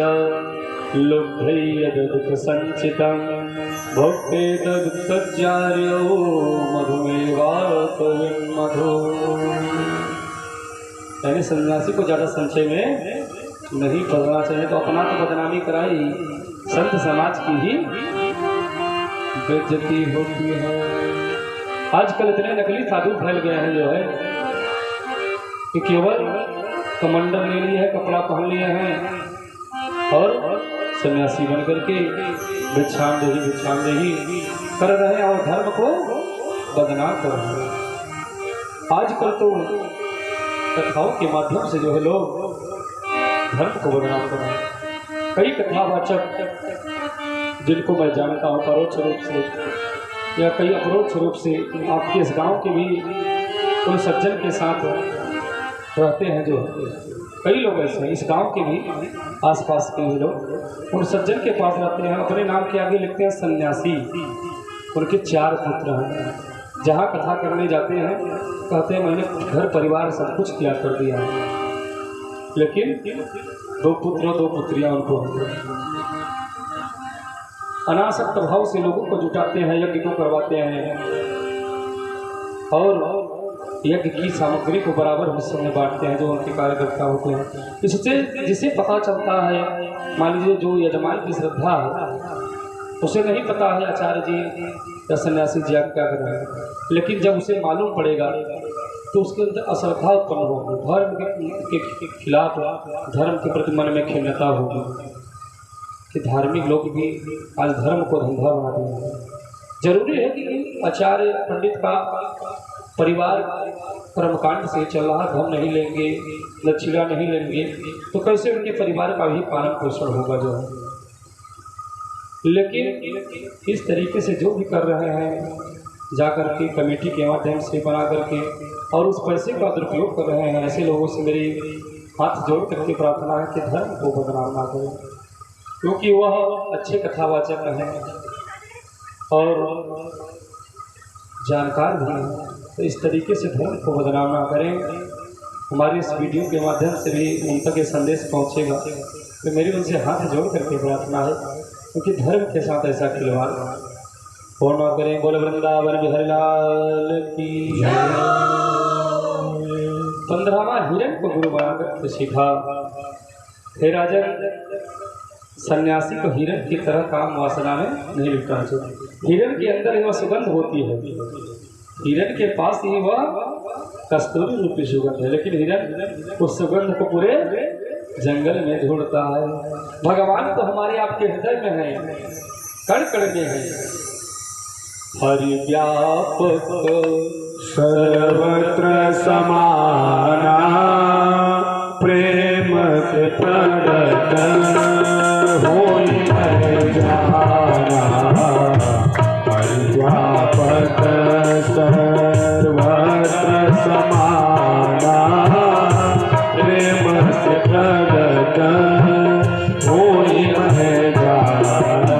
लुब्धै यदुत संचितं भोक्ते तज्जार्यो मधुमेवातविं मधु। यानी सन्यासी को ज़्यादा संचय में नहीं पढ़ना चाहिए। तो अपना तो बदनामी कराई, संत समाज की ही बेइज्जती होती है। आजकल इतने नकली साधु फैल गए हैं जो है कि केवल कमंडल ले लिए हैं, कपड़ा पहन लिए हैं और सन्यासी बन करके भिक्षांदेही कर रहे हैं और धर्म को बदनाम कर रहे हैं। आजकल तो कथाओं के माध्यम से जो है लोग धर्म को बदनाम कर रहे हैं। कई कथावाचक जिनको मैं जानता हूँ परोक्ष रूप से या कई अपरोक्ष रूप से आपके इस गांव के भी कोई सज्जन के साथ रहते हैं, जो कई लोग ऐसे हैं इस गांव के भी आसपास के भी लोग उन सज्जन के पास रहते हैं। अपने नाम के आगे लिखते हैं सन्यासी। उनके 4 पुत्र हैं। जहाँ कथा करने जाते हैं कहते हैं मैंने घर परिवार सब कुछ त्याग कर दिया है, लेकिन 2 पुत्र 2 पुत्रियां उनको अनासक्त भाव से लोगों को जुटाते हैं, यज्ञ को करवाते हैं और यज्ञ की सामग्री को बराबर हिस्सों में बांटते हैं जो उनके कार्यकर्ता होते हैं। इससे जिसे पता चलता है, मान लीजिए जो यजमान की श्रद्धा है उसे नहीं पता है आचार्य जी या सन्यासी जी आप क्या कर रहे हैं, लेकिन जब उसे मालूम पड़ेगा तो उसके अंदर अश्रद्धा उत्पन्न होगी, धर्म के खिलाफ, धर्म के प्रति मन में खिन्नता होगी कि धार्मिक लोग भी आज धर्म को धंधा बना दिया है। जरूरी है कि आचार्य पंडित का परिवार कर्मकांड से चल रहा, धन नहीं लेंगे, दक्षिणा नहीं लेंगे तो कैसे उनके परिवार का भी पालन पोषण होगा जो है। लेकिन इस तरीके से जो भी कर रहे हैं जाकर के कमेटी के माध्यम से बना करके और उस पैसे का दुरुपयोग कर रहे हैं, ऐसे लोगों से मेरी हाथ जोड़ करके प्रार्थना है कि धर्म को बदनाम ना करें, क्योंकि वह अच्छे कथावाचक हैं और जानकार भी हैं। तो इस तरीके से धर्म को बदनाम ना करें। हमारे इस वीडियो के माध्यम से भी उन तक ये संदेश पहुंचेगा। तो मेरी उनसे हाथ जोड़ करके प्रार्थना है, क्योंकि धर्म के साथ ऐसा खिलवाड़ और ना करें। बोल वृंदावन बिहारी लाल की जय। 15वां हिरण को गुरु बनाकर सीखा। हे राजन, सन्यासी को हिरण की तरह काम वासना में नहीं लिपटना चाहिए। हिरण के अंदर वह सुगंध होती है, हिरण के पास ही वह कस्तूरी रूपी सुगंध है, लेकिन हिरण उस सुगंध को पूरे जंगल में ढूंढता है। भगवान तो हमारे आपके हृदय में है, कण कण में है। हरि व्यापक सर्वत्र समाना प्रेम के प्रगट होई है जाना। हरि व्यापक सर्वत्र समाना प्रेम के प्रगट होई है जाना।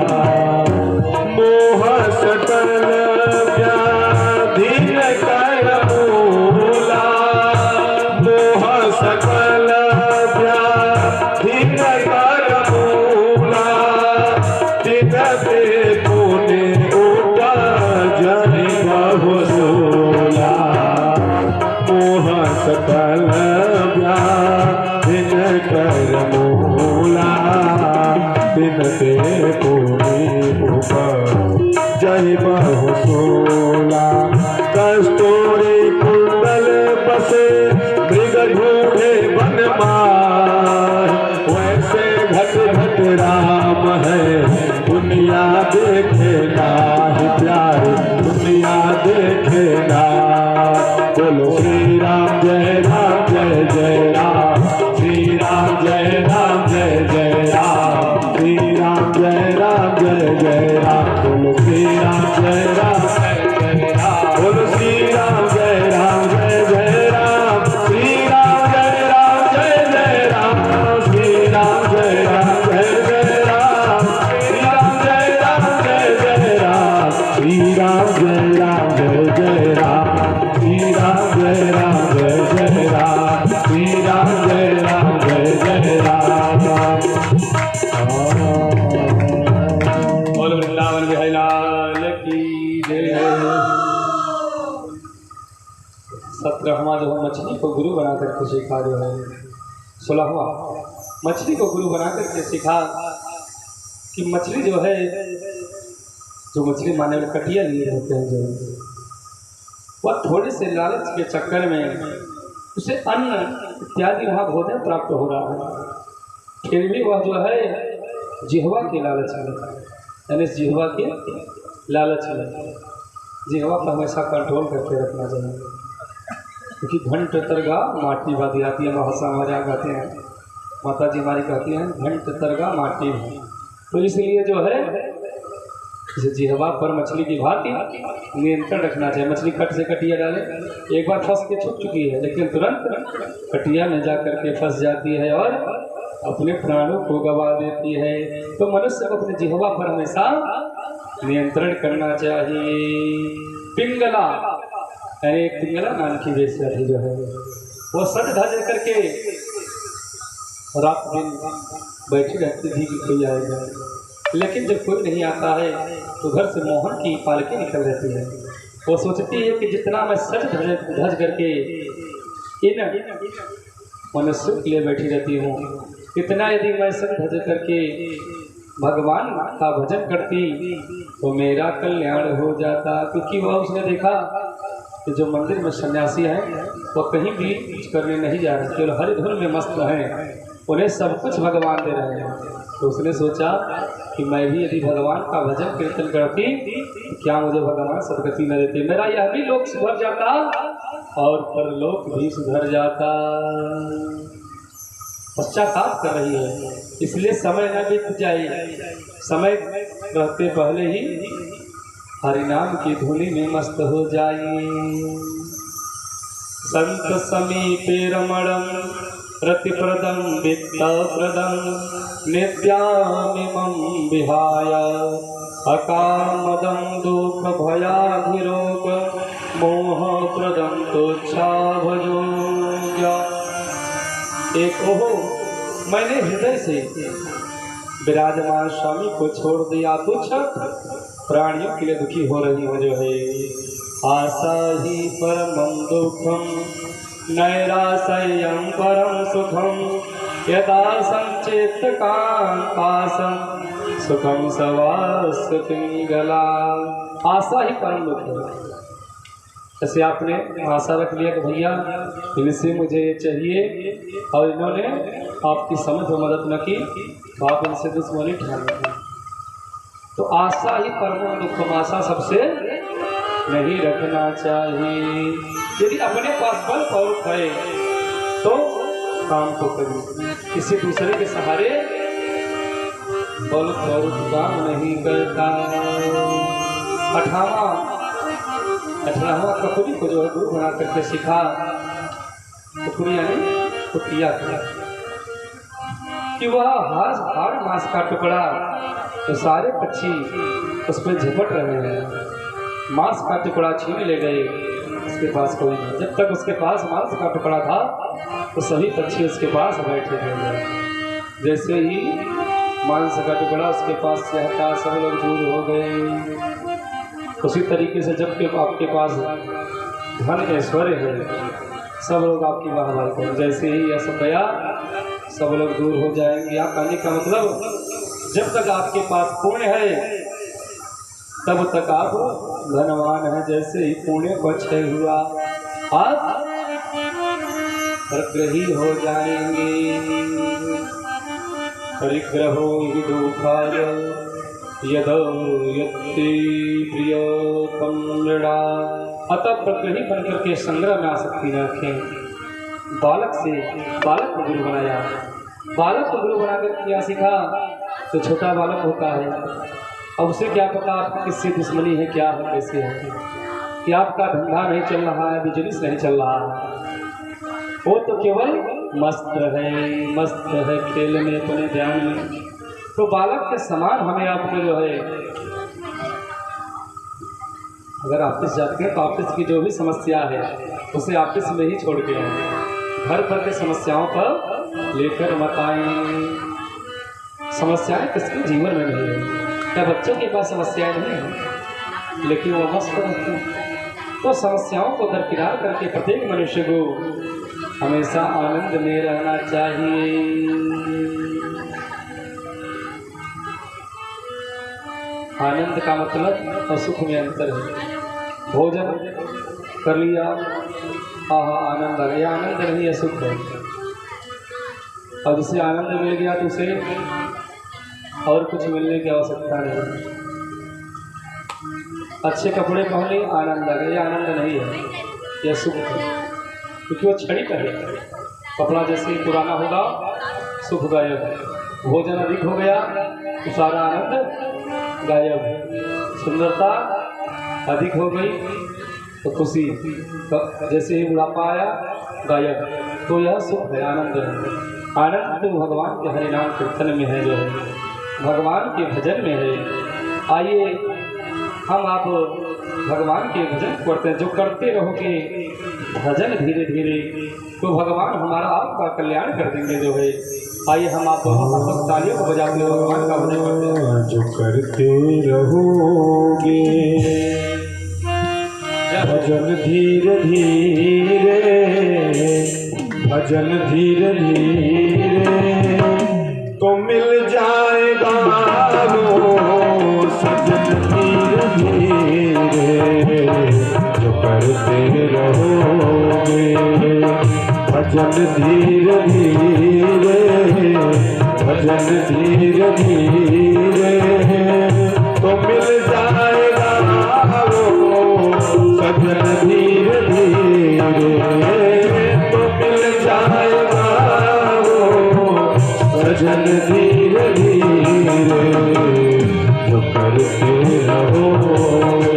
मछली को गुरु बना करके सीखा जो है 16वां, मछली को गुरु बना करके सीखा कि मछली जो है, जो मछली माने में कटिया लिए होते हैं जो, वह थोड़े से लालच के चक्कर में उसे अन्न इत्यादि वहाँ भोजन प्राप्त हो रहा है, फिर भी वह जो है जिह्वा के लालच में, यानी जिह्वा के लालच में, जिह्वा को हमेशा कंट्रोल करके रखना चाहिए, क्योंकि घंट तरगा माटी बाती आती है, भाषा हमारे यहाँ कहते हैं, माता जी हमारी कहती हैं घंट तरगा माटी है। तो इसलिए जो है जिह्वा पर मछली की भांति नियंत्रण रखना चाहिए। मछली कट से कटिया डाले, एक बार फंस के छूट चुकी है, लेकिन तुरंत कटिया में जा करके फंस जाती है और अपने प्राणों को गवा देती है। तो मनुष्य को अपने जिह्वा पर हमेशा नियंत्रण करना चाहिए। पिंगला, यानी पिंगला नाम की वेश्या थी जो है, वो सज धज करके रात दिन बैठी रहती थी कि कोई आएगा, लेकिन जब कोई नहीं आता है तो घर से मोहन की पालकी निकल रहती है। वो सोचती है कि जितना मैं सज धज करके इन मनुष्यों के लिए बैठी रहती हूँ, इतना यदि मैं सज धज करके भगवान का भजन करती तो मेरा कल्याण हो जाता। क्योंकि वह उसने देखा कि जो मंदिर में सन्यासी हैं वह कहीं भी कुछ करने नहीं जा रहे, केवल हरि धुन में मस्त हैं, उन्हें सब कुछ भगवान दे रहे हैं। तो उसने सोचा कि मैं भी यदि भगवान का भजन कीर्तन करती तो क्या मुझे भगवान सदगति न देते, मेरा यह भी लोक सुधर जाता और परलोक भी सुधर जाता। पश्चाताप कर रही है, इसलिए समय न बीत जाए, समय रहते पहले ही हरिनाम की धुनी में मस्त हो जाए। संत समीपे रमणम रतिप्रदम वित्तप्रदम नित्यामिमं विहाय अकामदं दुःख भयाधिरोग मोहप्रदं तुच्छाभजो। एक ओहो, मैंने हृदय से विराजमान स्वामी को छोड़ दिया, तुच्छ प्राणियों के लिए दुखी हो रही हो जो है। आशा ही परमं दुःखम नैराश्यं परम सुखम यदा संचेत कांतासं सुखम सवास पिंगला। आशा ही परम दुख है। जैसे आपने आशा रख लिया कि भैया इनसे मुझे ये चाहिए और इन्होंने आपकी समझ में मदद न की तो आप इनसे दुश्मनी ठान लेंगे। तो आशा ही परम दुख, आशा सबसे नहीं रखना चाहिए। यदि अपने पास बल पौरुष है तो काम को करें, किसी दूसरे के सहारे बल पौरुष काम नहीं करता। 18वां ककुरी को जो है गुरु बना करके सिखा। ककुरी यानी कुटिया कि वह हाड़ मांस का टुकड़ा, तो सारे पक्षी उस पर झपट रहे हैं, मांस का टुकड़ा छीन ले गए, उसके पास कोई नहीं। जब तक उसके पास मांस का टुकड़ा था तो सभी पक्षी उसके पास बैठे थे। जैसे ही मांस का टुकड़ा उसके पास से हटा सब लोग दूर हो गए। उसी तरीके से जब के आपके पास धन ऐश्वर्य है सब लोग आपकी वाहवाही करें, जैसे ही यह सब गया सब लोग दूर हो जाएंगे। आप कहने का मतलब जब तक आपके पास पुण्य है तब तक आप धनवान हैं। जैसे ही पुण्य को क्षय हुआ आप परग्रही हो जाएंगे। परिग्रहो हि दुःखाय यदो यत्ति प्रियतम नृणा। अतः प्रग्रही बनकर के संग्रह में आसक्ति न रखें। बालक को गुरु बनाया, बालक को गुरु बनाकर क्या सीखा तो छोटा बालक होता है, अब उसे क्या पता आपकी किससे दुश्मनी है, क्या है, कैसे है, कि आपका धंधा नहीं चल रहा है, बिजनेस नहीं चल रहा है, वो तो केवल मस्त है खेल में, अपने ध्यान में। तो बालक के समान हमें आपको जो है, अगर ऑफिस जाते हैं तो ऑफिस की जो भी समस्या है उसे ऑफिस में ही छोड़ के आए, घर पर के समस्याओं पर लेकर मत आए। समस्याएं किसके जीवन में नहीं है, क्या बच्चों के पास समस्याएं नहीं है, लेकिन वो मस्त रहते हैं। तो समस्याओं को दरकिनार करके प्रत्येक मनुष्य को हमेशा आनंद में रहना चाहिए। आनंद का मतलब और सुख में अंतर है। भोजन कर लिया, आहा आनंद आ गया, आनंद नहीं है, सुख है। और जिसे आनंद मिल गया तो उसे और कुछ मिलने की आवश्यकता नहीं। अच्छे कपड़े पहन लिए, आनंद आ गया, आनंद नहीं है, यह सुख है, क्योंकि वो क्षणिक है। कपड़ा जैसे ही पुराना होगा सुख गायब, भोजन अधिक हो गया तो सारा आनंद गायब, सुंदरता अधिक हो गई तो खुशी, जैसे ही बुढ़ापा आया गायब। तो यह सुख है, आनंद है। आनंद तो भगवान के हरिनाम कीर्तन में है, जो है भगवान के भजन में है। आइए हम आप भगवान के भजन करते हैं, जो करते रहोगे भजन धीरे धीरे तो भगवान हमारा आपका कल्याण कर देंगे, जो है। आइए हम आप तालियों को बजाते हुए भगवान का भजन करते हैं। जो करते रहोगे भजन धीरे धीरे, भजन धीरे धीरे तो मिल जाएगा वो सजन धीरे धीरे। जो करते रहोगे भजन धीरे धीरे, भजन धीरे धीरे तो मिल जाएगा वो सजन धीरे धीरे, तो मिल जाएगा वो सजन धीरे धीरे। जो करते रहोगे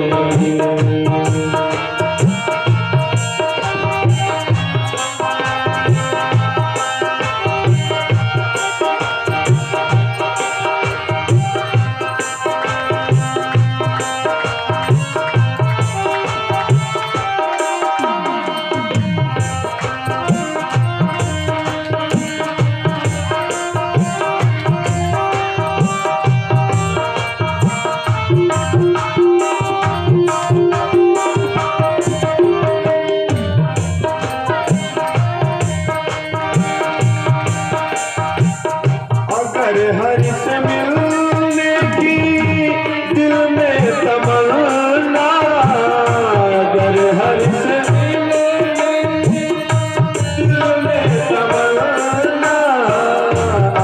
हरि से मिलने की दिल में तमन्ना, अगर हरि से मिलने की दिल में तमन्ना,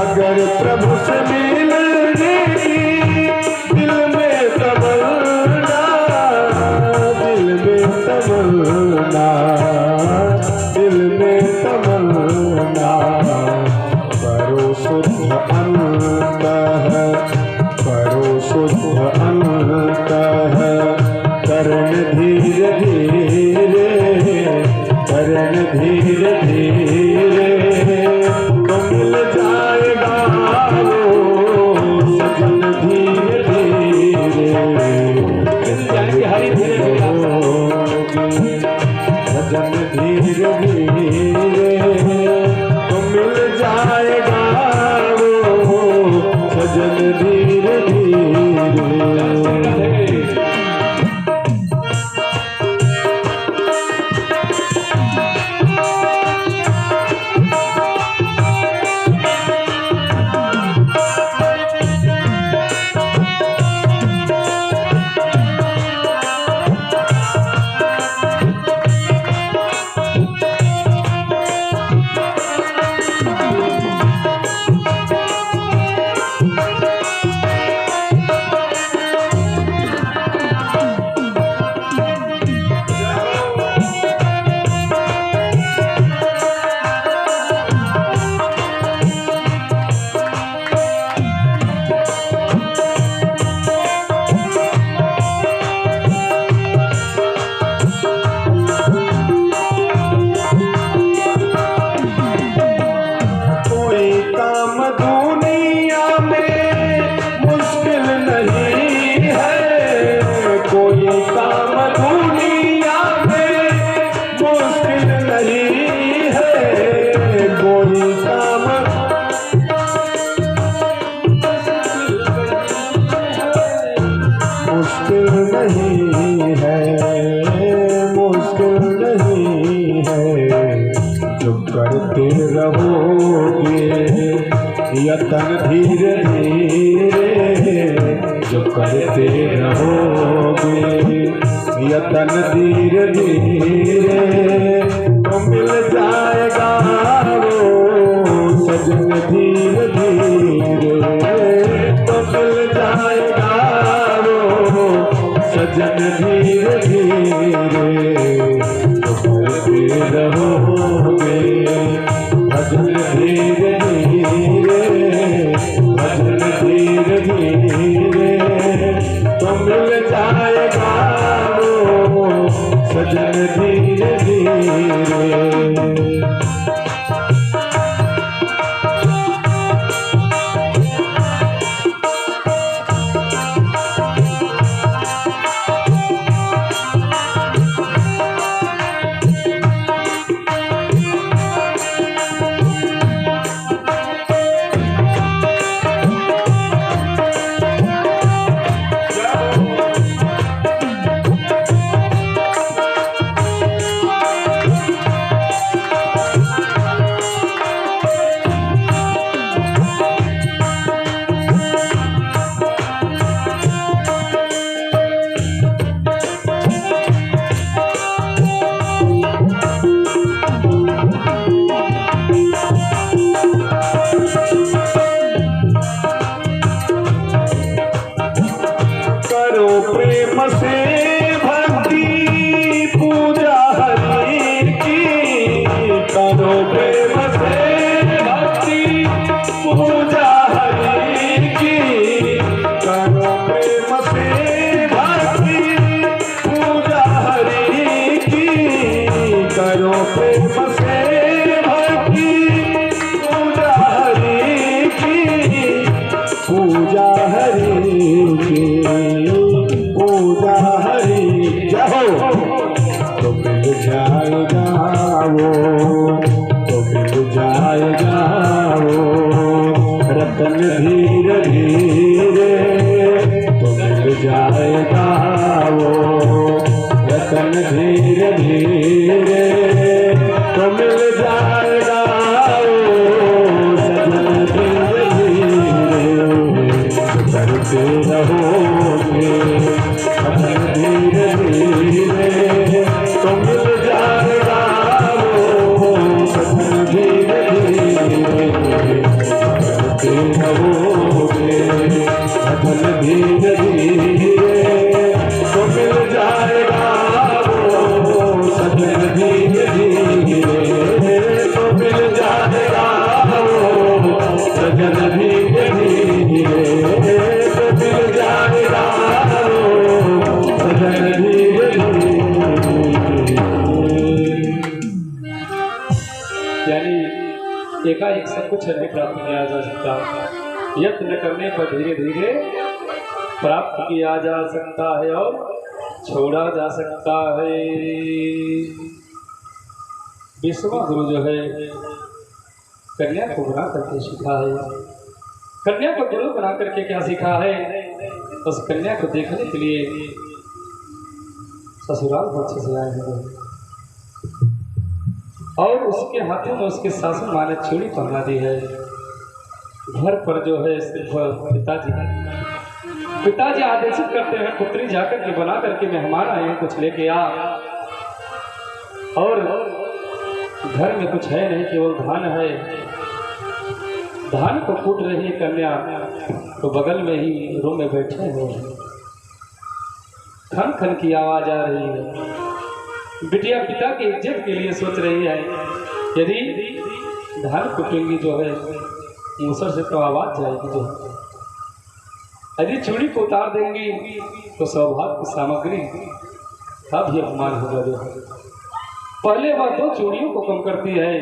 अगर प्रभु से मिलने की दिल में तमन्ना, दिल में तमन्ना, दिल में तमन्ना, करो शुद्ध अंतः, करो शुद्ध अंतः, करण धीरे धीरे, करण धीरे धीरे तो मिल जाएगा वो सजन धीरे धीरे। हरि धीरे भजन धीरे धीरे तो मिल जाएगा वो सजन धीरे धीरे। यतन धीरे धीरे जो करते रहोगे, यतन धीरे धीरे तो मिल जाएगा वो सजन धीरे धीरे तो मिल जाएगा वो सजन धीरे धीरे तो करते रहोगे भजन धीरे धीरे भजन धीरे धीरे तो मिल जाएगा वो सजन धीरे धीरे। प्रेम से भक्ति पूजा हरि की, करो प्रेम से भक्ति पूजा हरि की, करो प्रेम से भक्ति पूजा हरि की, करो प्रेम से भक्ति पूजा हरि की, पूजा हरि की पूजा हरि जाओ तो मिल जाएगा वो तो मिल जाएगा वो रतन धीरे धीरे तो मिल जाएगा वो रतन धीरे धीरे तो मिल जाएगा वो सजन धीरे धीरे करते रहोगे धीरे धीरे तो मिल जाएगा वो सजन धीरे धीरे करते रहोगे सजन धीरे धीरे तो मिल जाएगा वो सजन धीरे धीरे तो मिल जाएगा वो सजन धीरे धीरे तो मिल जाएगा यानी एकाएक सब कुछ नहीं प्राप्त किया जा सकता, यत्न करने पर धीरे धीरे प्राप्त किया जा सकता है और छोड़ा जा सकता है। विश्वमा गुरु जो है कन्या को बना करके सीखा है, कन्या को गुरु बना करके क्या सीखा है, उस कन्या को देखने के लिए ससुराल बच्चे से आए हैं और उसके हाथों में उसके सासू माँ ने चूड़ी पहना दी है। घर पर जो है पिताजी आदेशित करते हैं पुत्री जाकर के बना करके मेहमान आए हैं, कुछ लेके आ, और घर में कुछ है नहीं केवल धान है। धान को कूट रही कन्या तो बगल में ही रूम में बैठे हैं, खन खन की आवाज आ रही है। बिटिया पिता की इज्जत के लिए सोच रही है, यदि धान कुटेंगी जो है मूसर से तो आवाज जाएगी, जो यदि चूड़ी को उतार देंगी तो सौभाग्य की सामग्री का भी अपमान होगा। जो पहले वह 2 चूड़ियों को कम करती है,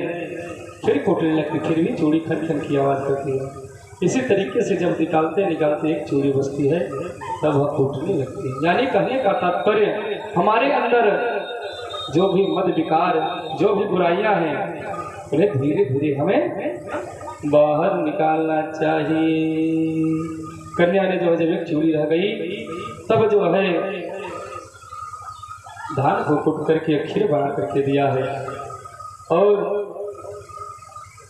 फिर कुटने लगती, फिर भी चूड़ी खन खन की आवाज करती है। इसी तरीके से जब निकालते एक चूड़ी बचती है तब वह टूटने लगती है। यानी कहने का तात्पर्य हमारे अंदर जो भी मद विकार, जो भी बुराइयां हैं, उन्हें धीरे धीरे हमें बाहर निकालना चाहिए। कन्या ने जो है जब एक चूड़ी रह गई तब जो है धान को कुट करके खीर बना करके दिया है और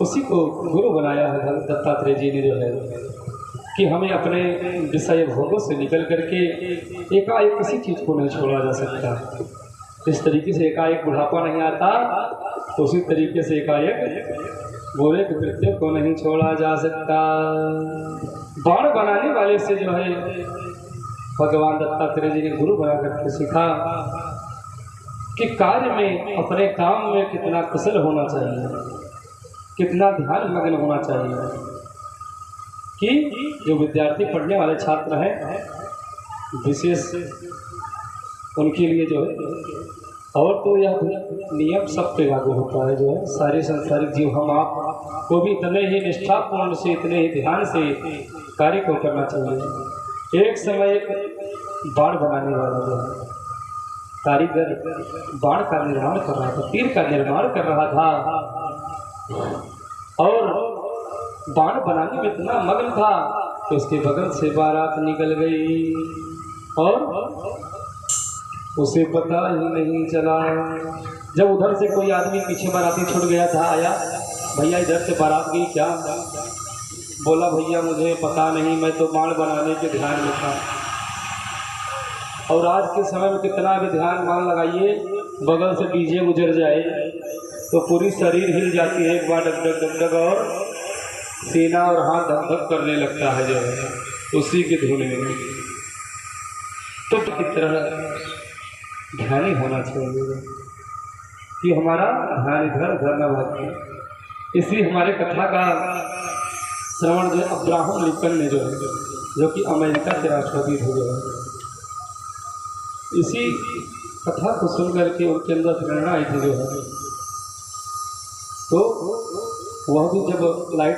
उसी को गुरु बनाया है भगत दत्तात्रेय जी ने जो है कि हमें अपने विषय भोगों से निकल करके एकाएक किसी चीज़ को नहीं छोड़ा जा सकता। इस तरीके से एकाएक बुढ़ापा नहीं आता, तो उसी तरीके से एकाएक बुरे कृत्य को नहीं छोड़ा जा सकता। बाण बनाने वाले से जो है भगवान दत्तात्रेय जी ने गुरु बना करके सीखा कि कार्य में अपने काम में कितना कुशल होना चाहिए, कितना ध्यान मग्न होना चाहिए। कि जो विद्यार्थी पढ़ने वाले छात्र हैं विशेष उनके लिए जो है, और तो यह नियम सब पे लागू होता है, जो है सारे संसारिक जीव हम आप को भी इतने ही निष्ठापूर्ण से, इतने ही ध्यान से कार्य को करना चाहिए। एक समय बाण बनाने वाला जो है कारीगर बाण का निर्माण कर रहा था, तीर का निर्माण कर रहा था, और बाण बनाने में इतना मग्न था कि उसके बगल से बारात निकल गई और उसे पता ही नहीं चला। जब उधर से कोई आदमी पीछे बाराती छूट गया था, आया, भैया इधर से बारात गई क्या? बोला भैया मुझे पता नहीं, मैं तो बाण बनाने के ध्यान में था। और आज के समय में कितना भी ध्यान मान लगाइए, बगल से डीजे गुजर जाए तो पूरी शरीर हिल जाती है, एक बार डग डग डग डग, और सीना और हाथ धक धक करने लगता है जो है उसी की धुन में। तो की तरह ध्यान ही होना चाहिए कि हमारा ध्यान इधर उधर न भागे। इसलिए हमारे कथा का श्रवण जो अब्राहम लिंकन ने जो है, जो कि अमेरिका के राष्ट्रपति थे, जो है इसी कथा को सुन करके उनके अंदर प्रेरणा आई थी जो है, तो वह भी जब लाइट